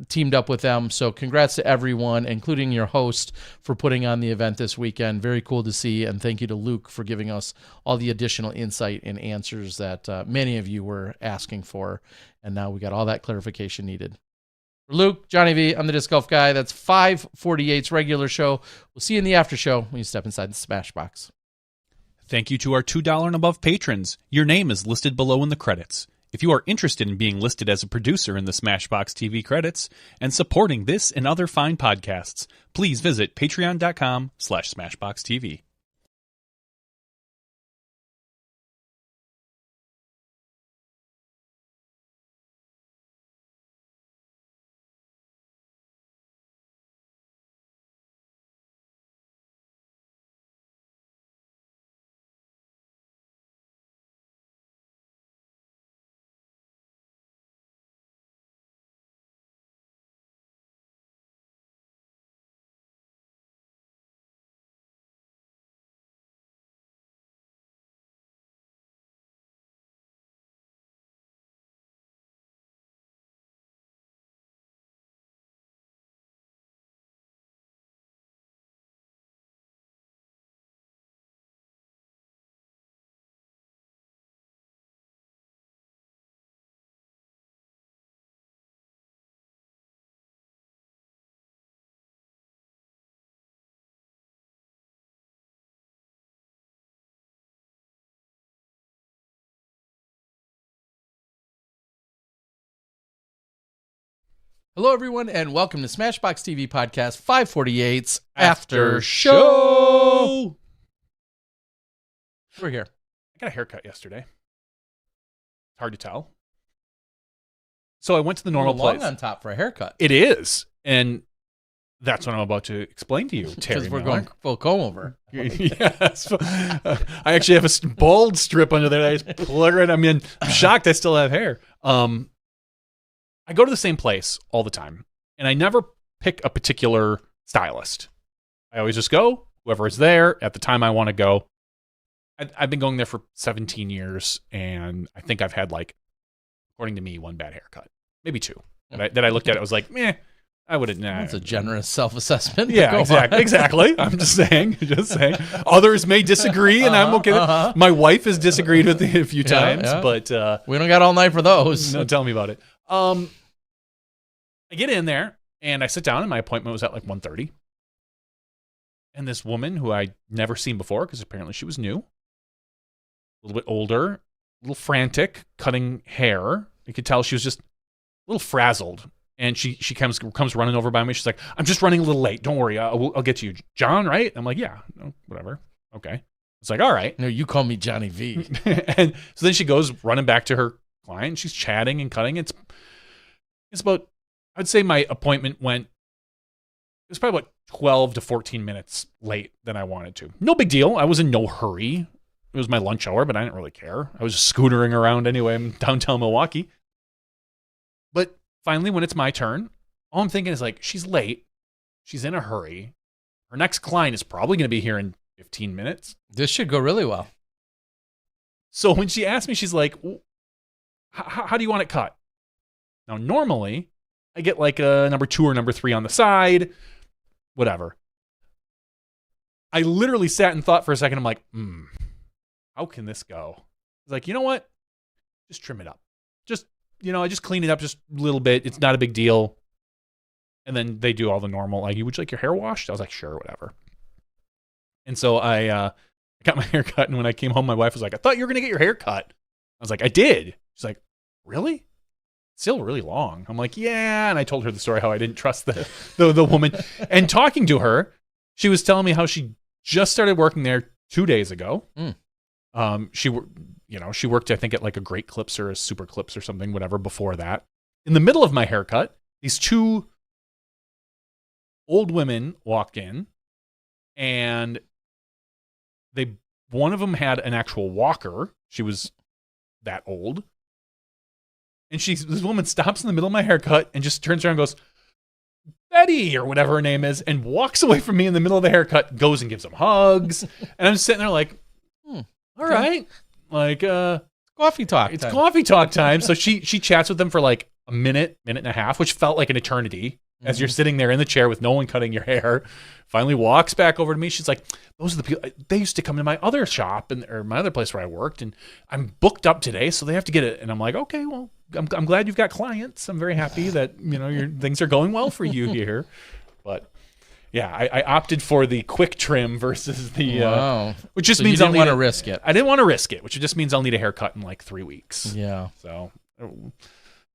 teamed up with them. So congrats to everyone, including your host, for putting on the event this weekend. Very cool to see, and thank you to Luke for giving us all the additional insight and answers that many of you were asking for, and now we got all that clarification needed. For Luke, Johnny V, I'm the Disc Golf Guy. That's 548's regular show. We'll see you in the after show when you step inside the Smashbox. Thank you to our $2 and above patrons. Your name is listed below in the credits. If you are interested in being listed as a producer in the SmashBoxx TV credits and supporting this and other fine podcasts, please visit patreon.com/SmashBoxxTV. Hello, everyone, and welcome to SmashBoxxTV Podcast 548's After Show. We're here. I got a haircut yesterday. Hard to tell. So I went to the normal long place. on top for a haircut. It is, and that's what I'm about to explain to you, Terry. Because we're going full comb over. Yes. I actually have a bald strip under there that I just plug right. I mean, I'm shocked I still have hair. I go to the same place all the time, and I never pick a particular stylist. I always just go, whoever is there at the time I want to go. I've been going there for 17 years, and I think I've had, like, according to me, one bad haircut. Maybe two. That I looked at it, I was like, meh, I wouldn't. Nah. That's a generous self-assessment. Yeah, exactly. I'm just saying. Others may disagree, and I'm okay. My wife has disagreed with me a few times, but we don't got all night for those. No, tell me about it. I get in there, and I sit down, and my appointment was at like 1:30. And this woman, who I'd never seen before, because apparently she was new, a little bit older, a little frantic, cutting hair. You could tell she was just a little frazzled. And she comes running over by me. She's like, I'm just running a little late. Don't worry. I'll get to you. John, right? I'm like, yeah, no, whatever. Okay. It's like, all right. No, you call me Johnny V. And so then she goes running back to her client. She's chatting and cutting. It's about, I'd say my appointment it was probably about 12 to 14 minutes late than I wanted to. No big deal. I was in no hurry. It was my lunch hour, but I didn't really care. I was just scootering around anyway. I'm downtown Milwaukee. But finally, when it's my turn, all I'm thinking is like, she's late. She's in a hurry. Her next client is probably going to be here in 15 minutes. This should go really well. So when she asked me, she's like, how do you want it cut? Now, normally, I get like a number 2 or number 3 on the side, whatever. I literally sat and thought for a second. I'm like, how can this go? I was like, you know what? Just trim it up. I just clean it up just a little bit. It's not a big deal. And then they do all the normal, like, would you like your hair washed? I was like, sure, whatever. And so I got my hair cut. And when I came home, my wife was like, I thought you were going to get your hair cut. I was like, I did. She's like, really? Still really long. I'm like, yeah. And I told her the story how I didn't trust the woman. And talking to her, she was telling me how she just started working there 2 days ago. She worked, I think, at like a Great Clips or a Super Clips or something, whatever, before that. In the middle of my haircut, these 2 old women walked in, and one of them had an actual walker. She was that old. And this woman stops in the middle of my haircut and just turns around and goes, Betty, or whatever her name is, and walks away from me in the middle of the haircut, goes and gives them hugs. And I'm sitting there like, all right. Like, coffee talk. It's coffee talk time. So she chats with them for like a minute and a half, which felt like an eternity as you're sitting there in the chair with no one cutting your hair. Finally walks back over to me. She's like, those are the people, they used to come to my other shop or my other place where I worked, and I'm booked up today, so they have to get it. And I'm like, okay, well, I'm glad you've got clients. I'm very happy that, your things are going well for you here. But yeah, I opted for the quick trim versus the, which just means I didn't want to risk it. I didn't want to risk it, which just means I'll need a haircut in like 3 weeks. Yeah. So,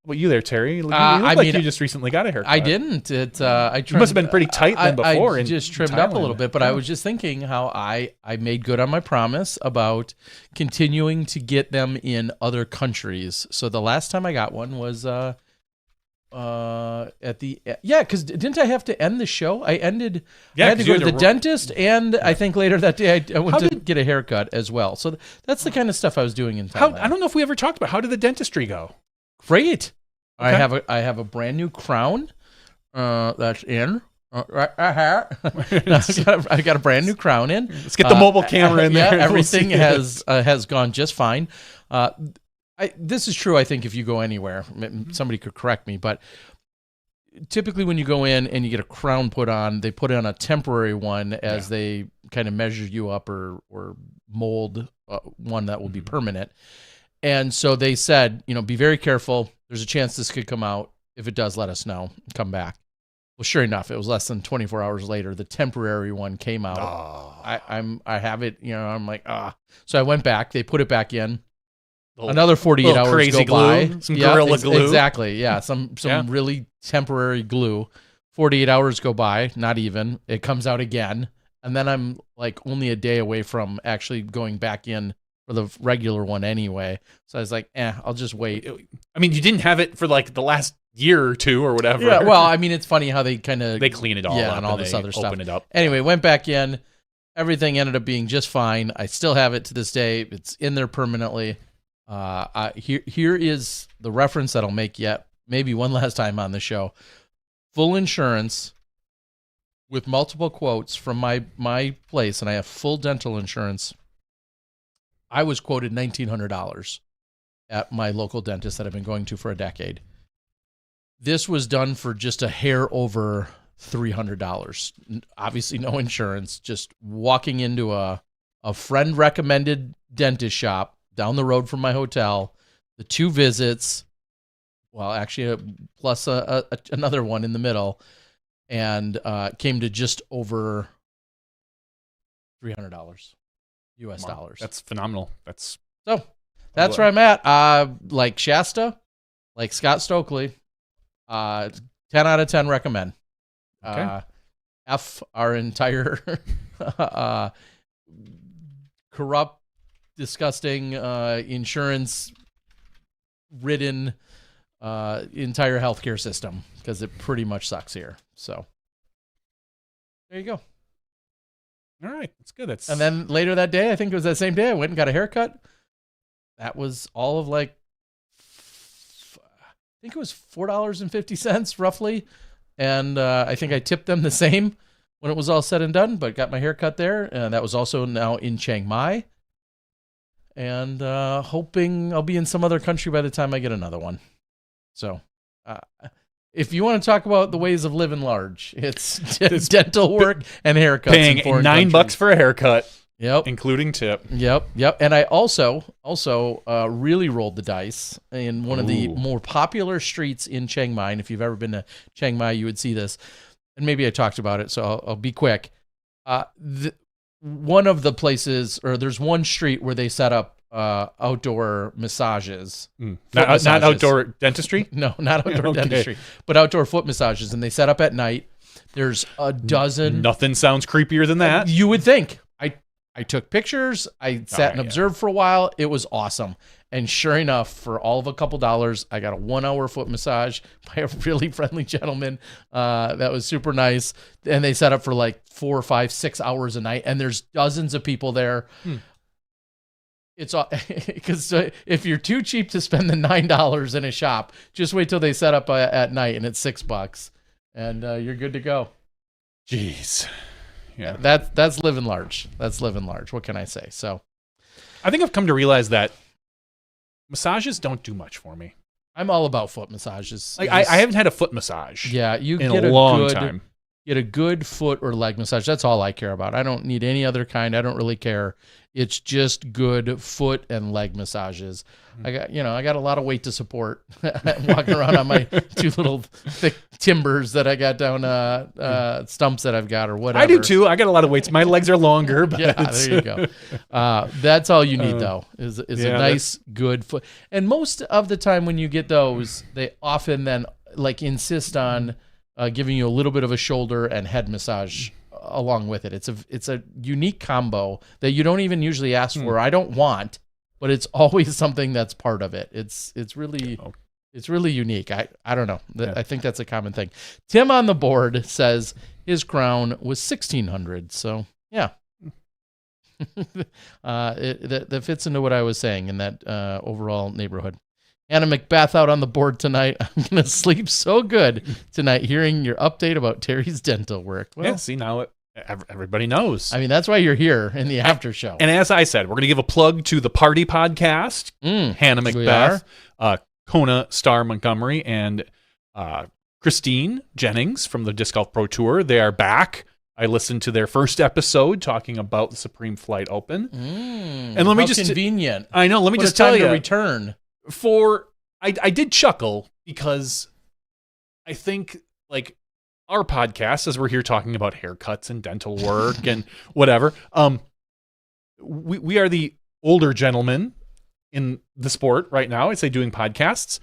well, you there, Terry? You look like you just recently got a haircut. I didn't. I trimmed, you must have been pretty tight then before. I just trimmed up a little bit, but I was just thinking how I made good on my promise about continuing to get them in other countries. So the last time I got one was because didn't I have to end the show? I had to go to the dentist, and I think later that day I went to get a haircut as well. So that's the kind of stuff I was doing in Thailand. I don't know if we ever talked about how did the dentistry go. Great. Okay. I have a brand new crown that's in. I got a brand new crown in. Let's get the mobile camera in there. Yeah, everything has gone just fine. This is true, I think, if you go anywhere. Somebody could correct me, but typically when you go in and you get a crown put on, they put on a temporary one as they kind of measure you up or mold one that will be permanent. And so they said, be very careful. There's a chance this could come out. If it does, let us know. Come back. Well, sure enough, it was less than 24 hours later. The temporary one came out. I have it. I'm like, So I went back. They put it back in. another 48 little hours crazy go by. glue, some gorilla glue. Exactly. Yeah. Some really temporary glue. 48 hours go by, not even. It comes out again. And then I'm like only a day away from actually going back in for the regular one anyway. So I was like, I'll just wait. I mean, you didn't have it for like the last year or two or whatever. Yeah, well, I mean, it's funny how they kind of... They clean it all up and all this other stuff. Open it up. Anyway, went back in. Everything ended up being just fine. I still have it to this day. It's in there permanently. Here is the reference that I'll make yet maybe one last time on the show. Full insurance with multiple quotes from my place, and I have full dental insurance. I was quoted $1,900 at my local dentist that I've been going to for a decade. This was done for just a hair over $300. Obviously no insurance, just walking into a friend recommended dentist shop down the road from my hotel, the 2 visits, well, actually plus another one in the middle, and came to just over $300 US dollars. That's phenomenal. That's where I'm at. Like Shasta, like Scott Stokely, 10 out of 10 recommend. Okay. F our entire corrupt, disgusting, insurance-ridden entire healthcare system, because it pretty much sucks here. So there you go. All right, that's good. And then later that day, I think it was that same day, I went and got a haircut. That was all of like, I think it was $4.50 roughly. And I think I tipped them the same when it was all said and done, but got my hair cut there. And that was also now in Chiang Mai. And hoping I'll be in some other country by the time I get another one. So if you want to talk about the ways of living large, it's dental work and haircuts. Paying in foreign $9 countries. for a haircut. Yep. Including tip. Yep. And I also really rolled the dice in one of the more popular streets in Chiang Mai. And if you've ever been to Chiang Mai, you would see this. And maybe I talked about it, so I'll be quick. One of the places, or there's one street where they set up outdoor massages. Not outdoor dentistry? No, not outdoor dentistry, but outdoor foot massages. And they set up at night. There's a dozen. Nothing sounds creepier than that. You would think. I took pictures. I sat and observed for a while. It was awesome. And sure enough, for all of a couple dollars, I got a 1-hour foot massage by a really friendly gentleman. That was super nice. And they set up for like 4, 5, 6 hours a night. And there's dozens of people there. It's because if you're too cheap to spend the $9 in a shop, just wait till they set up at night and it's $6, and you're good to go. Jeez. Yeah, that's living large. That's living large. What can I say? So, I think I've come to realize that massages don't do much for me. I'm all about foot massages. Like, I haven't had a foot massage. Yeah, you in get a long time. Get a good foot or leg massage. That's all I care about. I don't need any other kind. I don't really care. It's just good foot and leg massages. I got a lot of weight to support. Walking around on my 2 little thick timbers that I got down, stumps that I've got or whatever. I do too. I got a lot of weights. My legs are longer. But yeah, there you go. That's all you need though, is a nice, good foot. And most of the time when you get those, they often then like insist on giving you a little bit of a shoulder and head massage along with it. It's a unique combo that you don't even usually ask for. I don't want, but it's always something that's part of it. It's really unique. I don't know. I think that's a common thing. Tim on the board says his crown was $1,600. So yeah, that fits into what I was saying in that overall neighborhood. Anna Macbeth out on the board tonight. I'm going to sleep so good tonight hearing your update about Terry's dental work. Well, yeah, see, now everybody knows. I mean, that's why you're here in the after show. And as I said, we're going to give a plug to the Party Podcast, Hannah Macbeth, Kona Star Montgomery, and Christine Jennings from the Disc Golf Pro Tour. They are back. I listened to their first episode talking about the Supreme Flight Open. And let me just convenient. I know. Let me what just a time tell you. To return. I did chuckle because I think like our podcast, as we're here talking about haircuts and dental work and whatever, we are the older gentlemen in the sport right now, I'd say doing podcasts,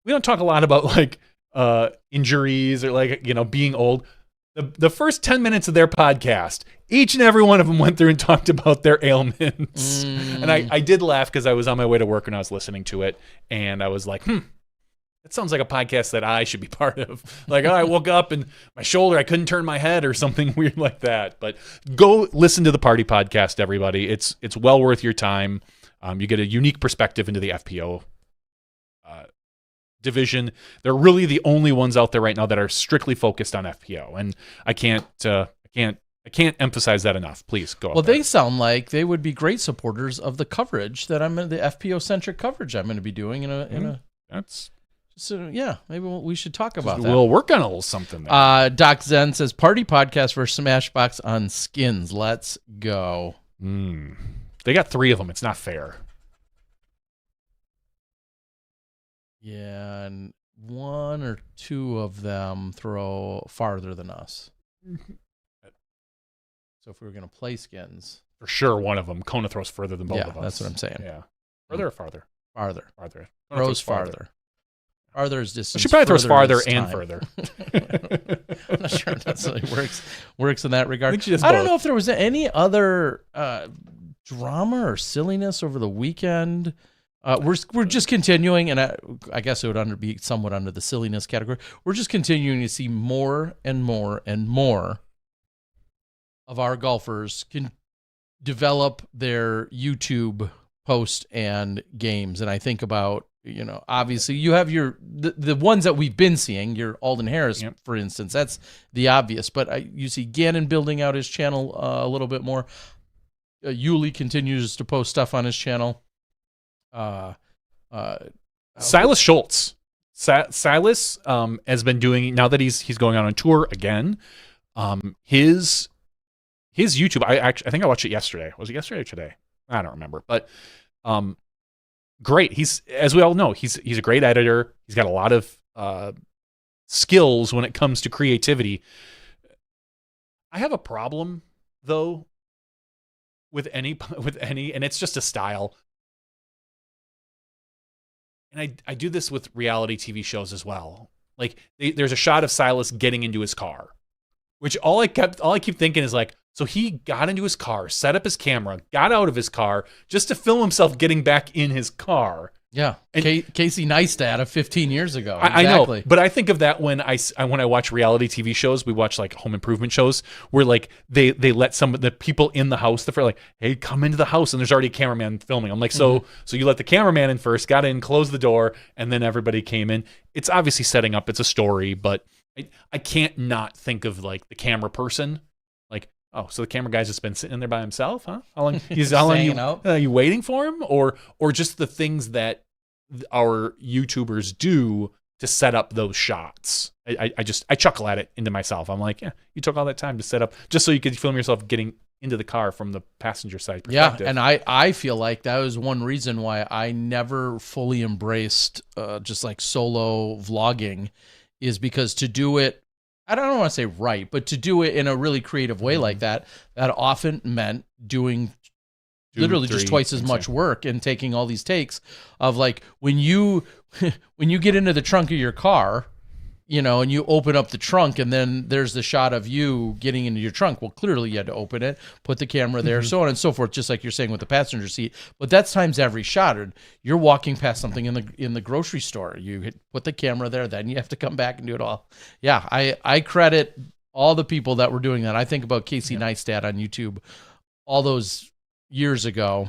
we don't talk a lot about like injuries or like, being old. The first 10 minutes of their podcast, each and every one of them went through and talked about their ailments. And I did laugh because I was on my way to work and I was listening to it. And I was like, that sounds like a podcast that I should be part of. Like, I woke up and my shoulder, I couldn't turn my head or something weird like that. But go listen to the Party Podcast, everybody. It's well worth your time. You get a unique perspective into the FPO division. They're really the only ones out there right now that are strictly focused on FPO, and I can't emphasize that enough. Please go. Well, they sound like they would be great supporters of the coverage that I'm in, the FPO centric coverage I'm going to be doing maybe we should talk about that. We'll work on a little something there. Doc Zen says Party Podcast versus Smashbox on skins. Let's go. They got 3 of them. It's not fair. Yeah, and 1 or 2 of them throw farther than us. So if we were going to play skins. For sure, one of them. Kona throws further than both of us. That's what I'm saying. Yeah. Further or farther? Farther. Farther. Throws farther. Farther is distance. She probably throws farther and further. I'm not sure if that's really works in that regard. I don't know if there was any other drama or silliness over the weekend. We're just continuing, and I guess it would be somewhat under the silliness category. We're just continuing to see more and more and more of our golfers can develop their YouTube posts and games. And I think about, obviously you have the ones that we've been seeing, your Alden Harris, for instance, that's the obvious, but you see Gannon building out his channel a little bit more. Yuli continues to post stuff on his channel. Silas Schultz. Silas has been doing, now that he's going out on tour again, his YouTube, I think I watched it yesterday. Was it yesterday or today? I don't remember. But great. He's, as we all know, he's a great editor. He's got a lot of skills when it comes to creativity. I have a problem though with any, and it's just a style. And I do this with reality TV shows as well. Like there's a shot of Silas getting into his car, which all I keep thinking is like, so he got into his car, set up his camera, got out of his car just to film himself getting back in his car. Yeah, and Casey Neistat of 15 years ago. I know, but I think of that when I watch reality TV shows. We watch like home improvement shows where like they let some of the people in the house, they're like, hey, come into the house, and there's already a cameraman filming. I'm like, so you let the cameraman in first, got in, closed the door, and then everybody came in. It's obviously setting up. It's a story, but I can't not think of like the camera person. Like, oh, so the camera guy's just been sitting in there by himself, huh? How long? Are you waiting for him, or just the things that our YouTubers do to set up those shots? I chuckle at it into myself. I'm like, yeah, you took all that time to set up just so you could film yourself getting into the car from the passenger side perspective. Yeah, and I feel like that was one reason why I never fully embraced just like solo vlogging, is because to do it, I don't want to say right, but to do it in a really creative way like that often meant doing literally just twice as much work and taking all these takes of like when you get into the trunk of your car, and you open up the trunk and then there's the shot of you getting into your trunk. Well, clearly you had to open it, put the camera there, so on and so forth, just like you're saying with the passenger seat. But that's times every shot. Or you're walking past something in the grocery store. You put the camera there, then you have to come back and do it all. Yeah, I credit all the people that were doing that. I think about Casey Neistat on YouTube, all those years ago,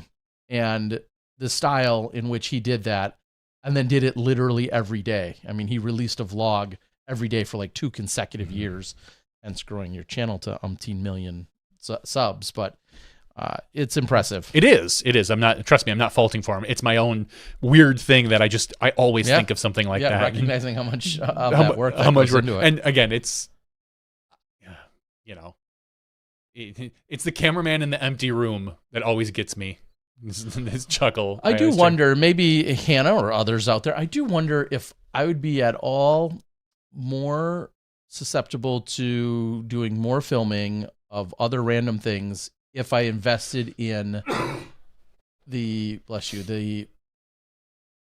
and the style in which he did that, and then did it literally every day. I mean, he released a vlog every day for like 2 consecutive years, hence growing your channel to umpteen million subs. But it's impressive. It is. Trust me, I'm not faulting for him. It's my own weird thing that I always think of something like that. Recognizing how much that work into it. And again, it's, it's the cameraman in the empty room that always gets me. His chuckle. I do wonder, maybe Hannah or others out there, I do wonder if I would be at all more susceptible to doing more filming of other random things if I invested in the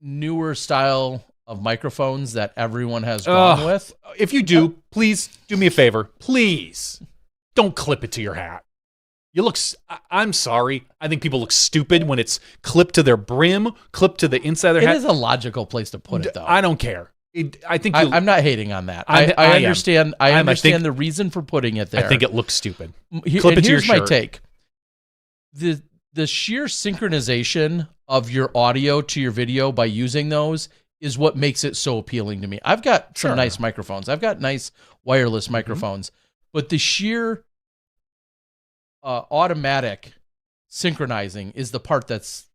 newer style of microphones that everyone has gone with. If you do, please do me a favor. Please don't clip it to your hat. I'm sorry. I think people look stupid when it's clipped to their brim, clipped to the inside of their hat. It is a logical place to put it, though. I don't care. I'm not hating on that. I understand. I understand the reason for putting it there. I think it looks stupid. Clip it to your shirt. Here's my take. The sheer synchronization of your audio to your video by using those is what makes it so appealing to me. I've got some nice microphones. I've got nice wireless microphones, but the sheer automatic synchronizing is the part that's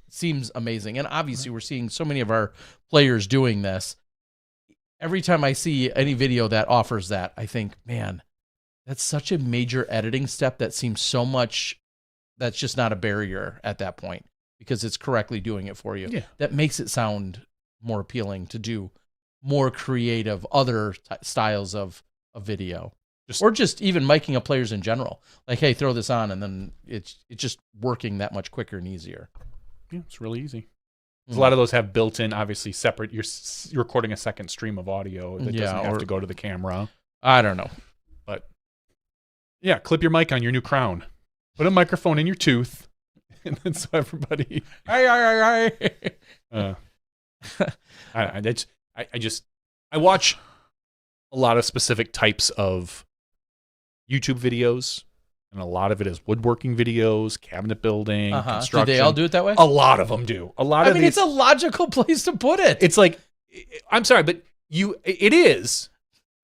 seems amazing. And obviously we're seeing so many of our players doing this. Every time I see any video that offers that, I think, man, that's such a major editing step that seems so much, that's just not a barrier at that point because it's correctly doing it for you. Yeah. That makes it sound more appealing to do more creative other styles of video. Or just even miking up players in general. Like, hey, throw this on, and then it's just working that much quicker and easier. Yeah, it's really easy. A lot of those have built-in, obviously, separate. You're recording a second stream of audio that doesn't have to go to the camera. I don't know. But, yeah, clip your mic on your new crown. Put a microphone in your tooth, and then so everybody... I watch a lot of specific types of YouTube videos, and a lot of it is woodworking videos, cabinet building, construction. Do they all do it that way? A lot of them do. It's a logical place to put it. It's like, I'm sorry, but it is.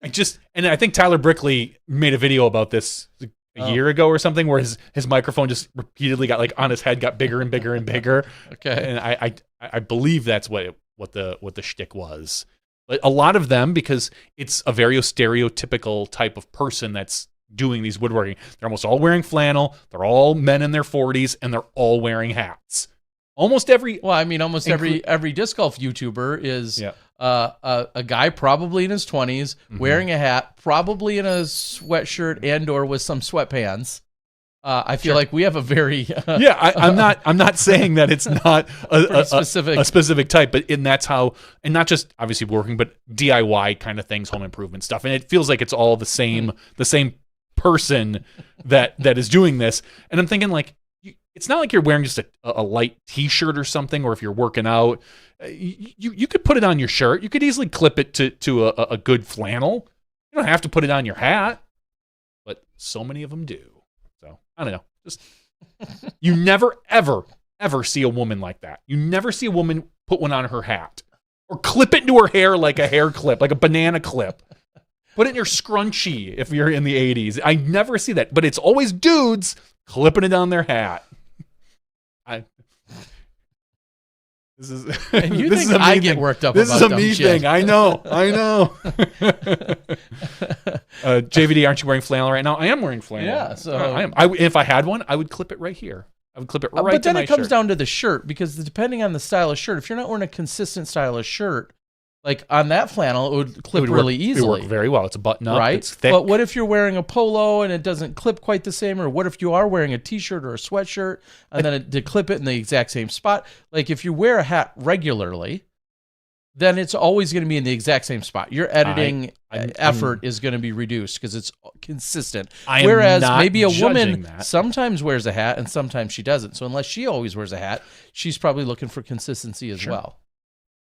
And I think Tyler Brickley made a video about this a year ago or something, where his microphone just repeatedly got on his head, got bigger and bigger and bigger. Okay, and I believe that's what the shtick was. But a lot of them, because it's a very stereotypical type of person that's doing these woodworking. They're almost all wearing flannel. They're all men in their 40s, and they're all wearing hats. Almost every disc golf YouTuber is a guy probably in his 20s wearing a hat, probably in a sweatshirt and or with some sweatpants. I feel like we have a very I'm not saying that it's not a specific type, but that's how, and not just obviously working, but DIY kind of things, home improvement stuff, and it feels like it's all the same person that is doing this. And I'm thinking, like, it's not like you're wearing just a light t-shirt or something, or if you're working out, you could put it on your shirt. You could easily clip it to a good flannel. You don't have to put it on your hat, but so many of them do. So I don't know. Just you never ever see a woman like that. You never see a woman put one on her hat or clip it into her hair like a hair clip, like a banana clip. Put it in your scrunchie if you're in the 80s. I never see that, but it's always dudes clipping it on their hat. And you think I get worked up about this is a me thing. I know. JVD, aren't you wearing flannel right now? I am wearing flannel. Yeah, so I am. If I had one, I would clip it right here. I would clip it right to my shirt. But then it comes down to the shirt, because depending on the style of shirt, if you're not wearing a consistent style of shirt, like on that flannel, it would clip really easily. It would work very well. It's a button up. Right? It's thick. But what if you're wearing a polo and it doesn't clip quite the same? Or what if you are wearing a t-shirt or a sweatshirt and then to clip it in the exact same spot? Like if you wear a hat regularly, then it's always going to be in the exact same spot. Your editing effort is going to be reduced because it's consistent. Whereas maybe a woman sometimes wears a hat and sometimes she doesn't. So unless she always wears a hat, she's probably looking for consistency as well.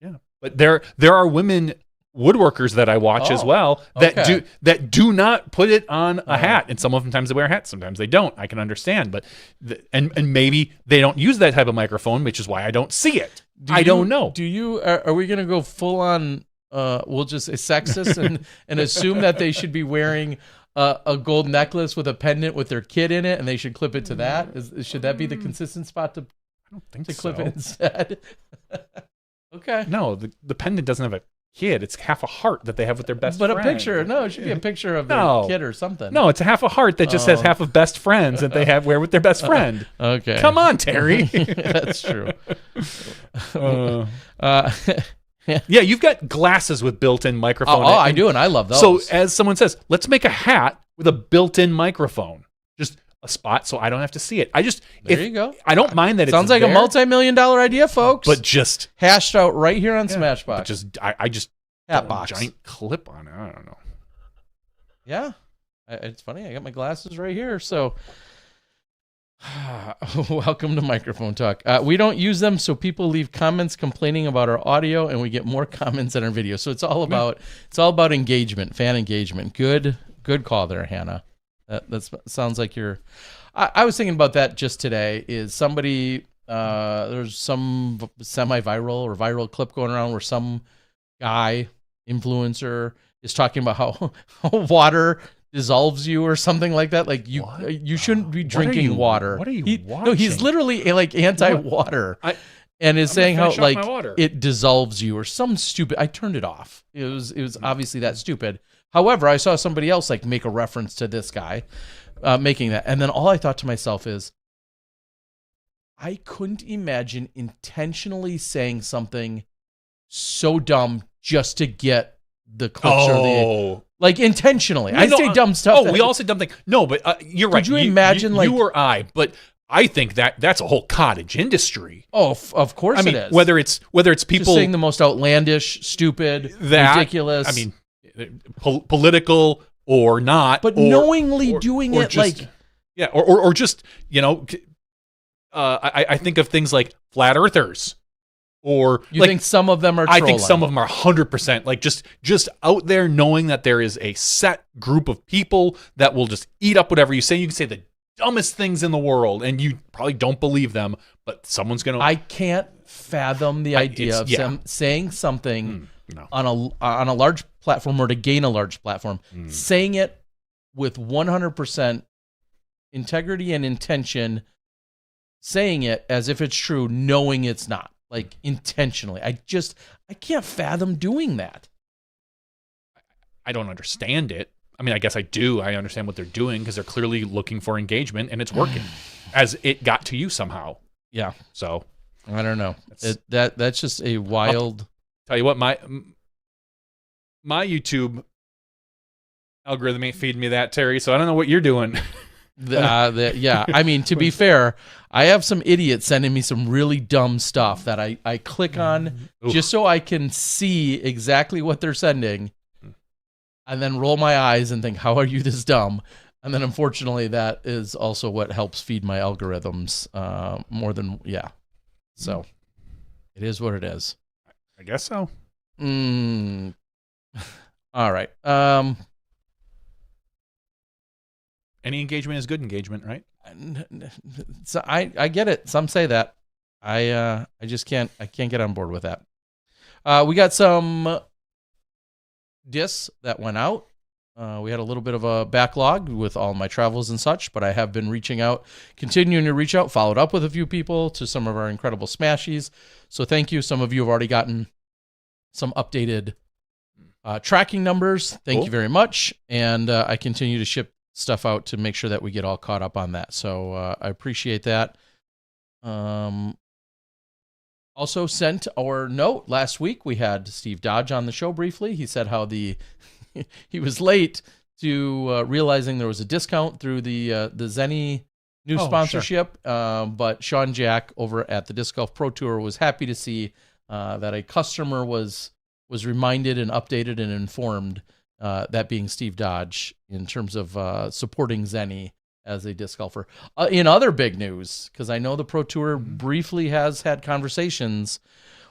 Yeah. But there are women woodworkers that I watch as well that do not put it on a hat, and sometimes they wear hats, sometimes they don't. I can understand, but and maybe they don't use that type of microphone, which is why I don't see it. I don't know. Do you? Are we going to go full on? We'll just say sexist and assume that they should be wearing a gold necklace with a pendant with their kid in it, and they should clip it to that? Should that be the consistent spot to? I don't think to clip it instead. Okay. No, the pendant doesn't have a kid. It's half a heart that they have with their best friend. But a picture. No, it should be a picture of their kid or something. No, it's a half a heart that just has half of best friends that they wear with their best friend. Okay. Come on, Terry. That's true. Yeah, you've got glasses with built-in microphone. I do, and I love those. So as someone says, let's make a hat with a built-in microphone. Just a spot so I don't have to see it. There you go. I don't mind that. Sounds it's like there, a multi-million-dollar idea, folks. but just hashed out right here on SmashBox. I just Hat put a box. giant clip on it. I don't know. Yeah, it's funny. I got my glasses right here, so. Welcome to Microphone Talk. We don't use them, so people leave comments complaining about our audio, and we get more comments in our video. So it's all about engagement, fan engagement. Good call there, Hannah. That sounds like you're. I was thinking about that just today. Is somebody there's some semi-viral or viral clip going around where some guy influencer is talking about how water dissolves you or something like that. Like you shouldn't be drinking water. What are you watching? No, he's literally like anti-water, and is saying how like it dissolves you or some stupid. I turned it off. It was obviously that stupid. However, I saw somebody else like make a reference to this guy making that, and then all I thought to myself is, I couldn't imagine intentionally saying something so dumb just to get the clicks or the. Like intentionally. I say dumb stuff. We all say dumb things. No, but you're right. Could you imagine you or I, but I think that's a whole cottage industry. Oh, of course it is. Whether it's people just saying the most outlandish, stupid, ridiculous. I mean, political or not. But knowingly doing it just, like. Yeah, or just, I think of things like flat earthers. Or you think some of them are trolling? I think some of them are 100%. Like just out there knowing that there is a set group of people that will just eat up whatever you say. You can say the dumbest things in the world and you probably don't believe them, but someone's going to... I can't fathom the idea of saying something on a large platform or to gain a large platform, saying it with 100% integrity and intention, saying it as if it's true, knowing it's not. Like intentionally. I can't fathom doing that. I don't understand it. I mean, I guess I do. I understand what they're doing because they're clearly looking for engagement and it's working as it got to you somehow. Yeah. So I don't know. That's just a wild. Tell you what, my YouTube algorithm ain't feeding me that, Terry. So I don't know what you're doing. Yeah. I mean, to be fair, I have some idiots sending me some really dumb stuff that I click on just so I can see exactly what they're sending and then roll my eyes and think, how are you this dumb? And then unfortunately, that is also what helps feed my algorithms more than, So it is what it is. I guess so. All right. Any engagement is good engagement, right? So I get it. Some say that. I just can't get on board with that. We got some discs that went out. We had a little bit of a backlog with all my travels and such, but I have been continuing to reach out, followed up with a few people to some of our incredible Smashies. So thank you. Some of you have already gotten some updated tracking numbers. Thank you very much. And I continue to ship stuff out to make sure that we get all caught up on that. So I appreciate that. Also sent our note last week. We had Steve Dodge on the show briefly. He said how he was late to realizing there was a discount through the Zenny new sponsorship. Sure. But Sean Jack over at the Disc Golf Pro Tour was happy to see that a customer was reminded and updated and informed, that being Steve Dodge, in terms of supporting Zenny as a disc golfer. In other big news, because I know the Pro Tour briefly has had conversations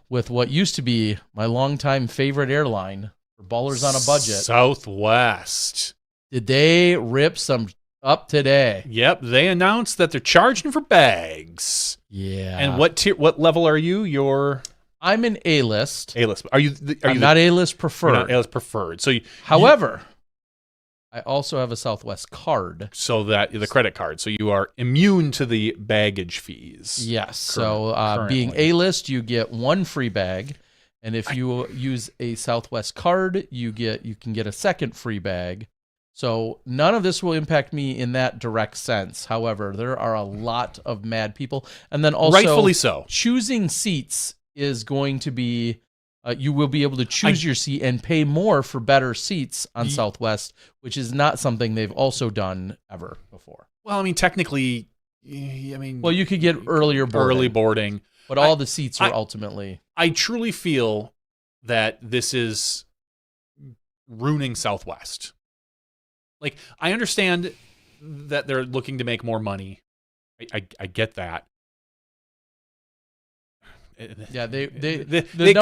with what used to be my longtime favorite airline for ballers on a budget, Southwest. Did they rip some up today? Yep, they announced that they're charging for bags. Yeah. And what level are you? I'm an A-list. A-list. I'm not A-list preferred. You're not A-list preferred. So, however, I also have a Southwest card. So that the credit card. So you are immune to the baggage fees. Yes. Currently. Being A-list, you get one free bag, and if you use a Southwest card, you can get a second free bag. So none of this will impact me in that direct sense. However, there are a lot of mad people, and then also rightfully so. Choosing seats is going to be, you will be able to choose your seat and pay more for better seats on Southwest, which is not something they've also done ever before. Well, I mean, technically, I mean, Well, you could get early boarding, but all the seats are ultimately. I truly feel that this is ruining Southwest. Like, I understand that they're looking to make more money. I get that. Yeah, it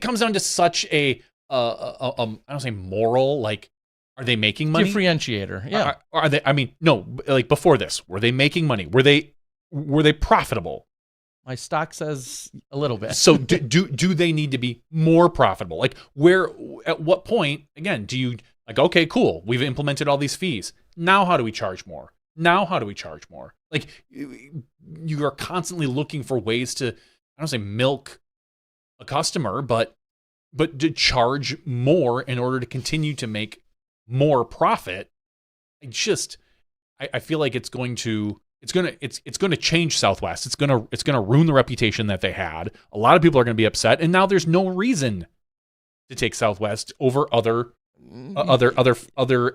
comes down to such a I don't say moral, like, are they making money? Differentiator. Yeah. Are they? I mean, no. Like, before this, were they making money? Were they profitable? My stock says a little bit. So do they need to be more profitable? Like, at what point, again, do you, like, okay, cool, we've implemented all these fees. Now how do we charge more? Like, you are constantly looking for ways to, I don't say milk a customer, but to charge more in order to continue to make more profit. I feel like it's going to change Southwest. It's going to ruin the reputation that they had. A lot of people are going to be upset, and now there's no reason to take Southwest over other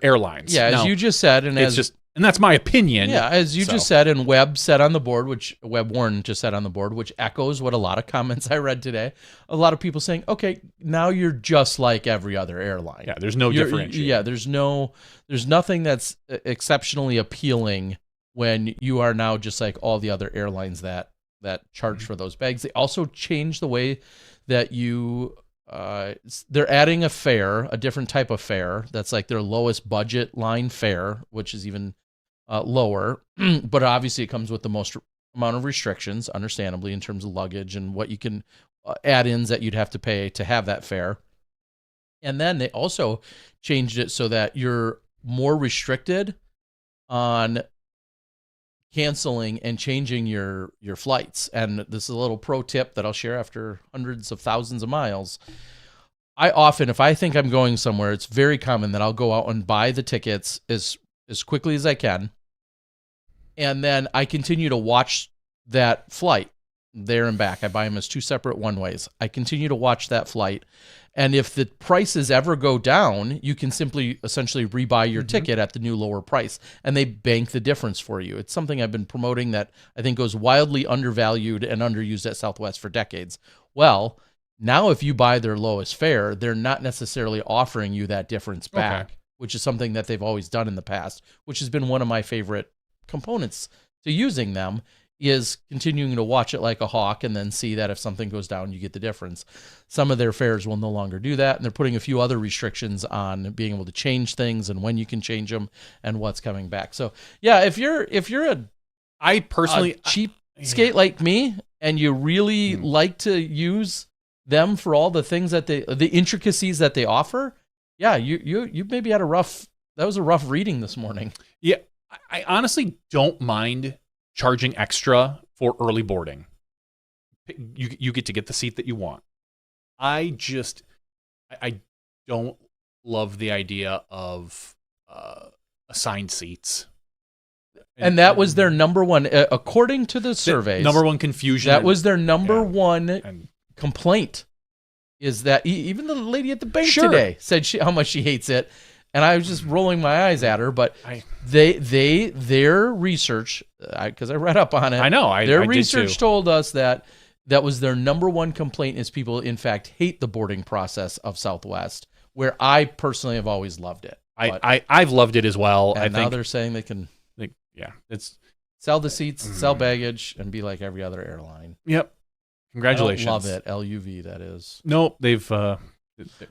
airlines. Yeah, as you just said, and and that's my opinion. Yeah, as you just said, and Webb said on the board, Webb Warren just said on the board, which echoes what a lot of comments I read today. A lot of people saying, okay, now you're just like every other airline. Yeah, there's no differentiation. Yeah, there's nothing that's exceptionally appealing when you are now just like all the other airlines that charge for those bags. They also changed the way that they're adding a different type of fare that's like their lowest budget line fare, which is even lower, but obviously it comes with the most amount of restrictions, understandably, in terms of luggage and what you can add-ins that you'd have to pay to have that fare. And then they also changed it so that you're more restricted on canceling and changing your flights. And this is a little pro tip that I'll share after hundreds of thousands of miles. I often, if I think I'm going somewhere, it's very common that I'll go out and buy the tickets as quickly as I can. And then I continue to watch that flight there and back. I buy them as two separate one-ways. I continue to watch that flight. And if the prices ever go down, you can simply essentially rebuy your ticket at the new lower price, and they bank the difference for you. It's something I've been promoting that I think goes wildly undervalued and underused at Southwest for decades. Well, now if you buy their lowest fare, they're not necessarily offering you that difference back, which is something that they've always done in the past, which has been one of my favorite components to using them, is continuing to watch it like a hawk and then see that if something goes down, you get the difference. Some of their fares will no longer do that, and they're putting a few other restrictions on being able to change things and when you can change them and what's coming back. So yeah, if you're a cheapskate like me and you really like to use them for all the things that the intricacies that they offer, yeah, you maybe had that was a rough reading this morning. Yeah, I honestly don't mind charging extra for early boarding. You get to get the seat that you want. I don't love the idea of assigned seats. And that was their number one, according to the surveys. Number one confusion. That was their number one complaint. Is that even the lady at the bank today said how much she hates it. And I was just rolling my eyes at her, but their research, because I read up on it. I know. Their I research told us that was their number one complaint is people, in fact, hate the boarding process of Southwest, where I personally have always loved it. I've loved it as well. And now they're saying they can it's sell the seats, sell baggage, and be like every other airline. Yep. Congratulations. I don't love it. LUV, that is. No, they've...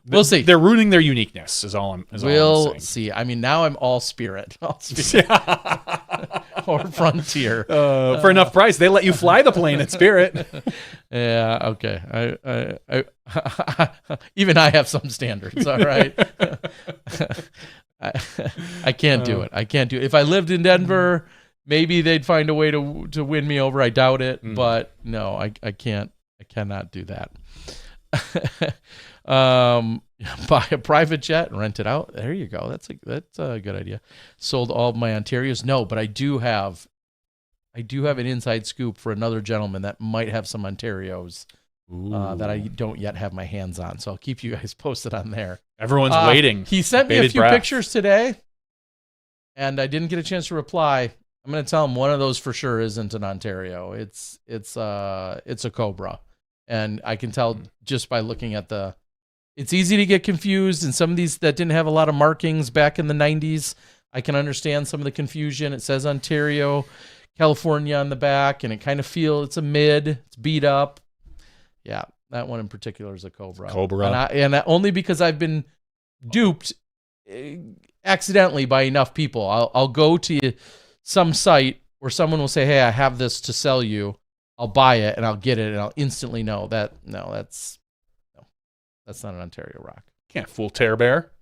we'll see. They're ruining their uniqueness. We'll see. I mean, now I'm all Spirit, or Frontier. For enough price, they let you fly the plane at Spirit. Yeah. Okay. I even I have some standards. All right. I can't do it. I can't do it. If I lived in Denver, maybe they'd find a way to win me over. I doubt it, but no, I can't. I cannot do that. Buy a private jet and rent it out. There you go. That's a good idea. Sold all of my Ontarios. No, but I do have an inside scoop for another gentleman that might have some Ontarios that I don't yet have my hands on. So I'll keep you guys posted on there. Everyone's waiting. He sent me a few pictures today, and I didn't get a chance to reply. I'm going to tell them one of those for sure isn't an Ontario. It's a Cobra. And I can tell just by looking at it's easy to get confused. And some of these that didn't have a lot of markings back in the 90s, I can understand some of the confusion. It says Ontario, California on the back, and it kind of it's a mid. It's beat up. Yeah, that one in particular is a Cobra. And only because I've been duped accidentally by enough people. I'll go to some site where someone will say, hey, I have this to sell you. I'll buy it and I'll get it and I'll instantly know that's not an Ontario rock. Can't fool Tear Bear.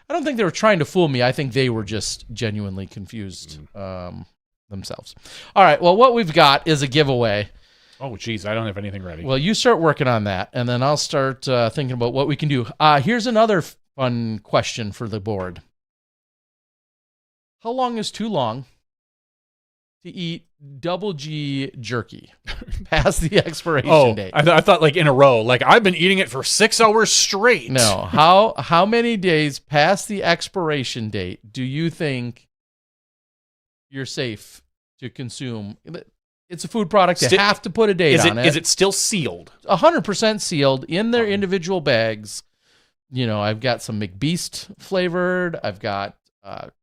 I don't think they were trying to fool me. I think they were just genuinely confused themselves. All right. Well, what we've got is a giveaway. Oh, geez. I don't have anything ready. Well, you start working on that, and then I'll start thinking about what we can do. Here's another fun question for the board. How long is too long to eat double G jerky past the expiration date? I thought like in a row. Like I've been eating it for 6 hours straight. No. How many days past the expiration date do you think you're safe to consume? It's a food product. They have to put a date on it. Is it still sealed? 100% sealed in their individual bags. You know, I've got some McBeast flavored. I've got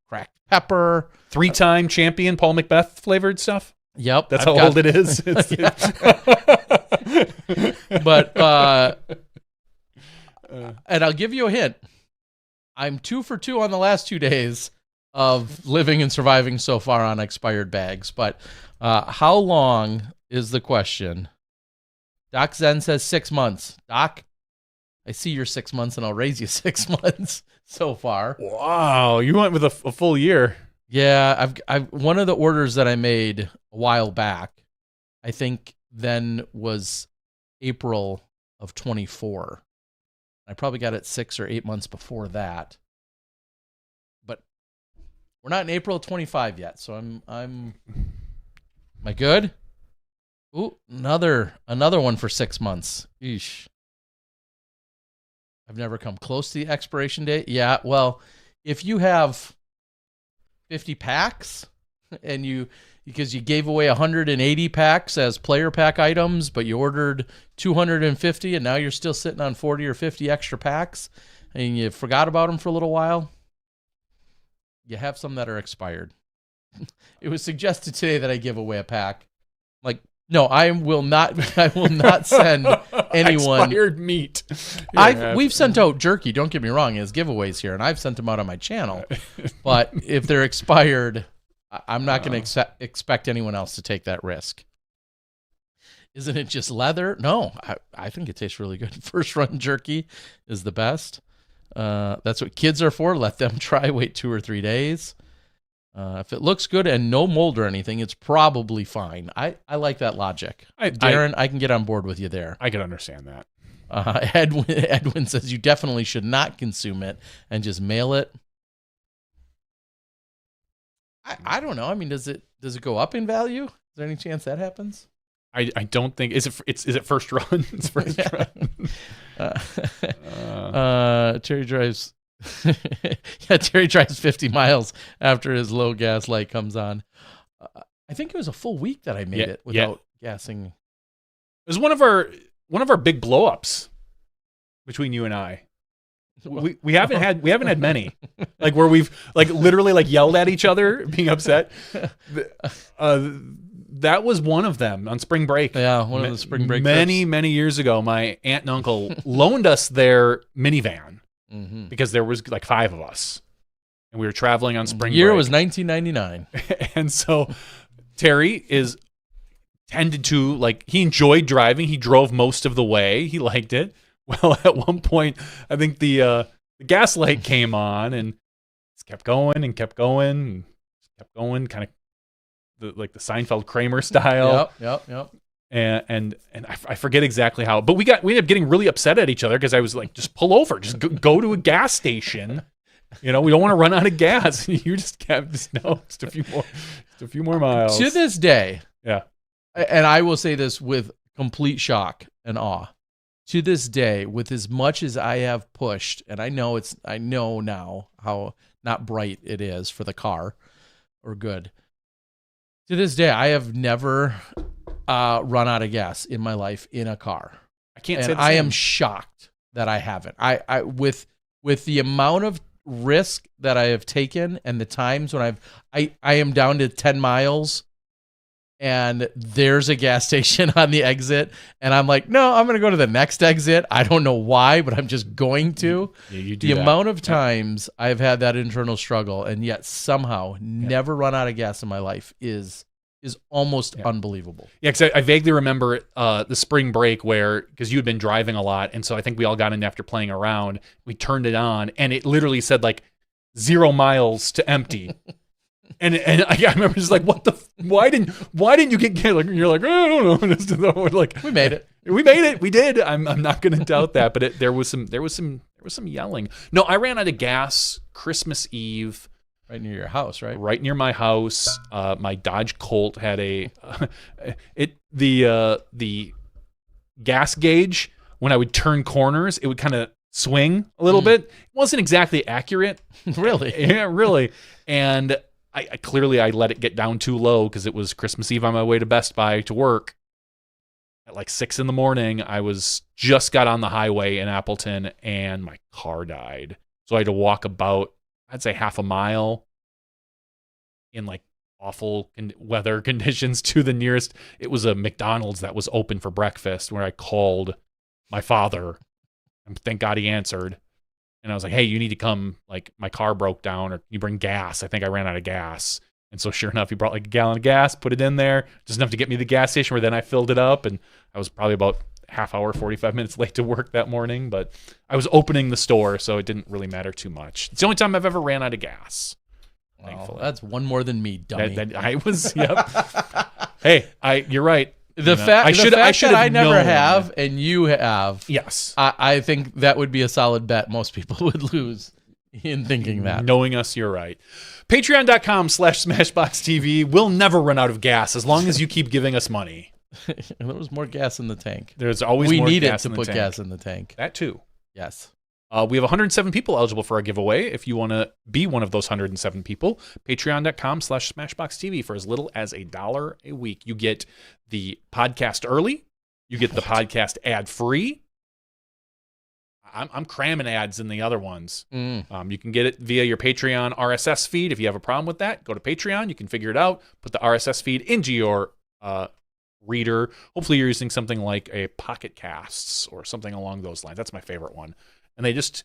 cracked pepper. 3-time champion Paul Macbeth flavored stuff? Yep. That's how old it is. But, and I'll give you a hint. I'm 2 for 2 on the last 2 days of living and surviving so far on expired bags. But how long is the question? Doc Zen says 6 months. Doc, I see your 6 months and I'll raise you 6 months so far. Wow. You went with a full year. Yeah. I've one of the orders that I made a while back, I think then was April of 24. I probably got it 6 or 8 months before that. But we're not in April of 25 yet, so am I good? Ooh, another one for 6 months. Eesh. I've never come close to the expiration date. Yeah, well, if you have 50 packs and because you gave away 180 packs as player pack items, but you ordered 250 and now you're still sitting on 40 or 50 extra packs and you forgot about them for a little while, you have some that are expired. It was suggested today that I give away a pack. Like, no, I will not send anyone expired meat. We've sent out jerky, don't get me wrong, as giveaways here, and I've sent them out on my channel. But if they're expired, I'm not going to expect anyone else to take that risk. Isn't it just leather? No, I think it tastes really good. First run jerky is the best. That's what kids are for. Let them try. Wait 2 or 3 days. If it looks good and no mold or anything, it's probably fine. I like that logic. Darren, I can get on board with you there. I can understand that. Edwin says you definitely should not consume it and just mail it. I don't know. I mean, does it go up in value? Is there any chance that happens? I don't think is it first run? It's first run. Terry drives. Terry drives 50 miles after his low gas light comes on. I think it was a full week that I made it without gassing. It was one of our big blow-ups between you and I. We haven't had many, like where we've like literally like yelled at each other, being upset. That was one of them on spring break. Yeah, one of the spring break many years ago. My aunt and uncle loaned us their minivan because there was like 5 of us, and we were traveling on spring break. The year was 1999, and so Terry tended to like he enjoyed driving. He drove most of the way. He liked it. Well, at one point, I think the gas light came on and it kept going and kept going and kept going, kind of like the Seinfeld Kramer style. Yep. And I forget exactly how, but we ended up getting really upset at each other because I was like, just pull over, just go to a gas station. You know, we don't want to run out of gas. You just kept just a few more miles. To this day, yeah. And I will say this with complete shock and awe. To this day, with as much as I have pushed, and I know now how not bright it is for the car or good. To this day, I have never run out of gas in my life in a car. I can't and say the I same. am shocked that I haven't. I with the amount of risk that I have taken and the times when I am down to 10 miles and there's a gas station on the exit and I'm like, no, I'm going to go to the next exit. I don't know why, but I'm just going to. Yeah, you do the that. amount of times I've had that internal struggle and yet somehow never run out of gas in my life is almost unbelievable. Yeah, because I vaguely remember the spring break where, because you had been driving a lot, and so I think we all got in after playing around. We turned it on, and it literally said like 0 miles to empty. and I remember just like, what the? Why didn't you get? Like, you're like, I don't know. Like, We made it. We made it. We did. I'm not going to doubt that. But there was some yelling. No, I ran out of gas Christmas Eve. Right near your house, right? Right near my house. My Dodge Colt had the gas gauge. When I would turn corners, it would kind of swing a little bit. It wasn't exactly accurate. Really? Yeah, really. And I clearly let it get down too low because it was Christmas Eve on my way to Best Buy to work. At like 6 a.m, I just got on the highway in Appleton and my car died. So I had to walk about, I'd say half a mile in like awful weather conditions to the nearest. It was a McDonald's that was open for breakfast where I called my father and thank God he answered. And I was like, hey, you need to come. Like my car broke down or you bring gas. I think I ran out of gas. And so sure enough, he brought like a gallon of gas, put it in there, just enough to get me the gas station where then I filled it up. And I was probably about half hour, 45 minutes late to work that morning, but I was opening the store, so it didn't really matter too much. It's the only time I've ever ran out of gas. Wow, Thankfully. that's one more than me, dummy. I was, yep. Hey, you're right. The fact that I never have and you have, yes, I think that would be a solid bet most people would lose in thinking that. Knowing us, you're right. Patreon.com/SmashBoxxTV. We'll never run out of gas as long as you keep giving us money. There was more gas in the tank. There's always we more needed gas to in the put tank. gas in the tank. That too. Yes. We have 107 people eligible for our giveaway. If you want to be one of those 107 people, patreon.com/SmashBoxxTV for as little as $1 a week. You get the podcast early. You get the podcast ad-free. I'm cramming ads in the other ones. You can get it via your Patreon RSS feed. If you have a problem with that, go to Patreon. You can figure it out. Put the RSS feed into your reader. Hopefully you're using something like a Pocket Casts or something along those lines. That's my favorite one. And they just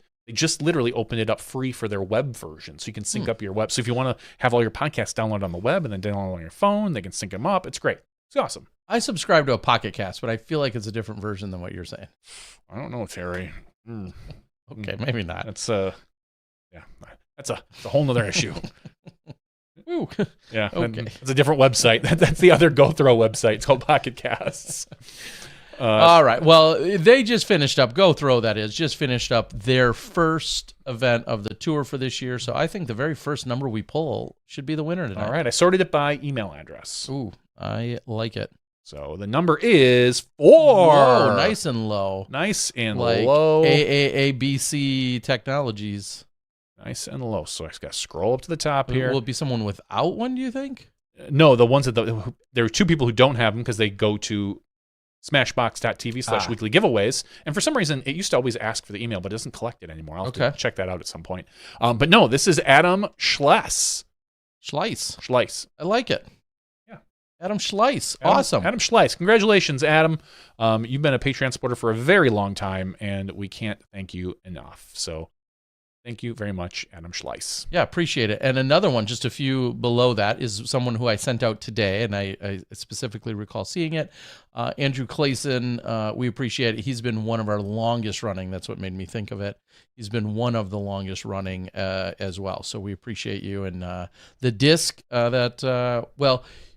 literally opened it up free for their web version. So you can sync up your web. So if you want to have all your podcasts downloaded on the web and then download on your phone, they can sync them up. It's great. It's awesome. I subscribe to a Pocket Cast, but I feel like it's a different version than what you're saying. I don't know, Terry. Okay, maybe not. That's that's a whole nother issue. Ooh. Yeah, Okay. It's a different website. That's the other GoThrow website. It's called Pocket Casts. All right. Well, they just finished up, GoThrow that is, just finished up their first event of the tour for this year. So I think the very first number we pull should be the winner tonight. All right. I sorted it by email address. Ooh, I like it. So the number is 4. Whoa, nice and low. Nice and Like low. AAABC Technologies. Nice and low. So I just got to scroll up to the top here. Will it be someone without one, do you think? No, the ones that there are 2 people who don't have them because they go to smashboxx.tv/weekly giveaways. And for some reason, it used to always ask for the email, but it doesn't collect it anymore. I'll have to check that out at some point. But no, this is Adam Schleiss. Schleiss. I like it. Yeah. Adam Schleiss. Awesome. Adam Schleiss. Congratulations, Adam. You've been a Patreon supporter for a very long time, and we can't thank you enough. So thank you very much, Adam Schleiss. Yeah, appreciate it. And another one, just a few below that, is someone who I sent out today, and I specifically recall seeing it. Andrew Clayson, we appreciate it. He's been one of our longest running. That's what made me think of it. He's been one of the longest running as well. So we appreciate you. And the disc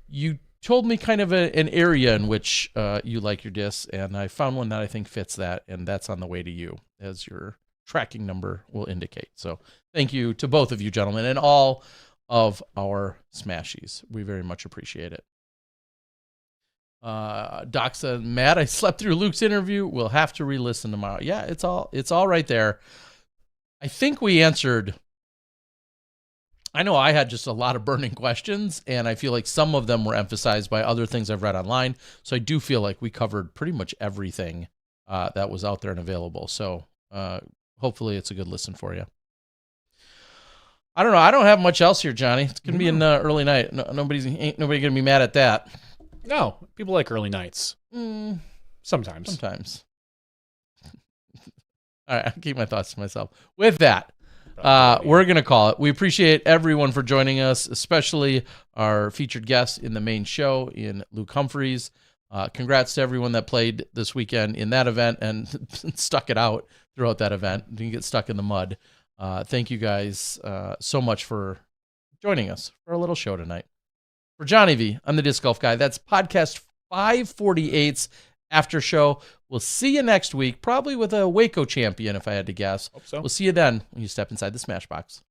you told me kind of an area in which you like your discs, and I found one that I think fits that, and that's on the way to you, as your tracking number will indicate. So thank you to both of you gentlemen and all of our Smashies. We very much appreciate it. Doc said, Matt, I slept through Luke's interview. We'll have to re-listen tomorrow. Yeah, it's all right there. I think we answered I know I had just a lot of burning questions, and I feel like some of them were emphasized by other things I've read online. So I do feel like we covered pretty much everything that was out there and available. So hopefully it's a good listen for you. I don't know. I don't have much else here, Johnny. It's going to be an early night. Ain't nobody going to be mad at that. No, people like early nights. Sometimes. All right, I'll keep my thoughts to myself. With that, we're going to call it. We appreciate everyone for joining us, especially our featured guest in the main show in Luke Humphries. Congrats to everyone that played this weekend in that event and stuck it out throughout that event. Didn't get stuck in the mud. Thank you guys so much for joining us for a little show tonight. For Johnny V, I'm the Disc Golf Guy. That's podcast 548's After Show. We'll see you next week, probably with a Waco champion, if I had to guess. Hope so. We'll see you then when you step inside the Smashbox.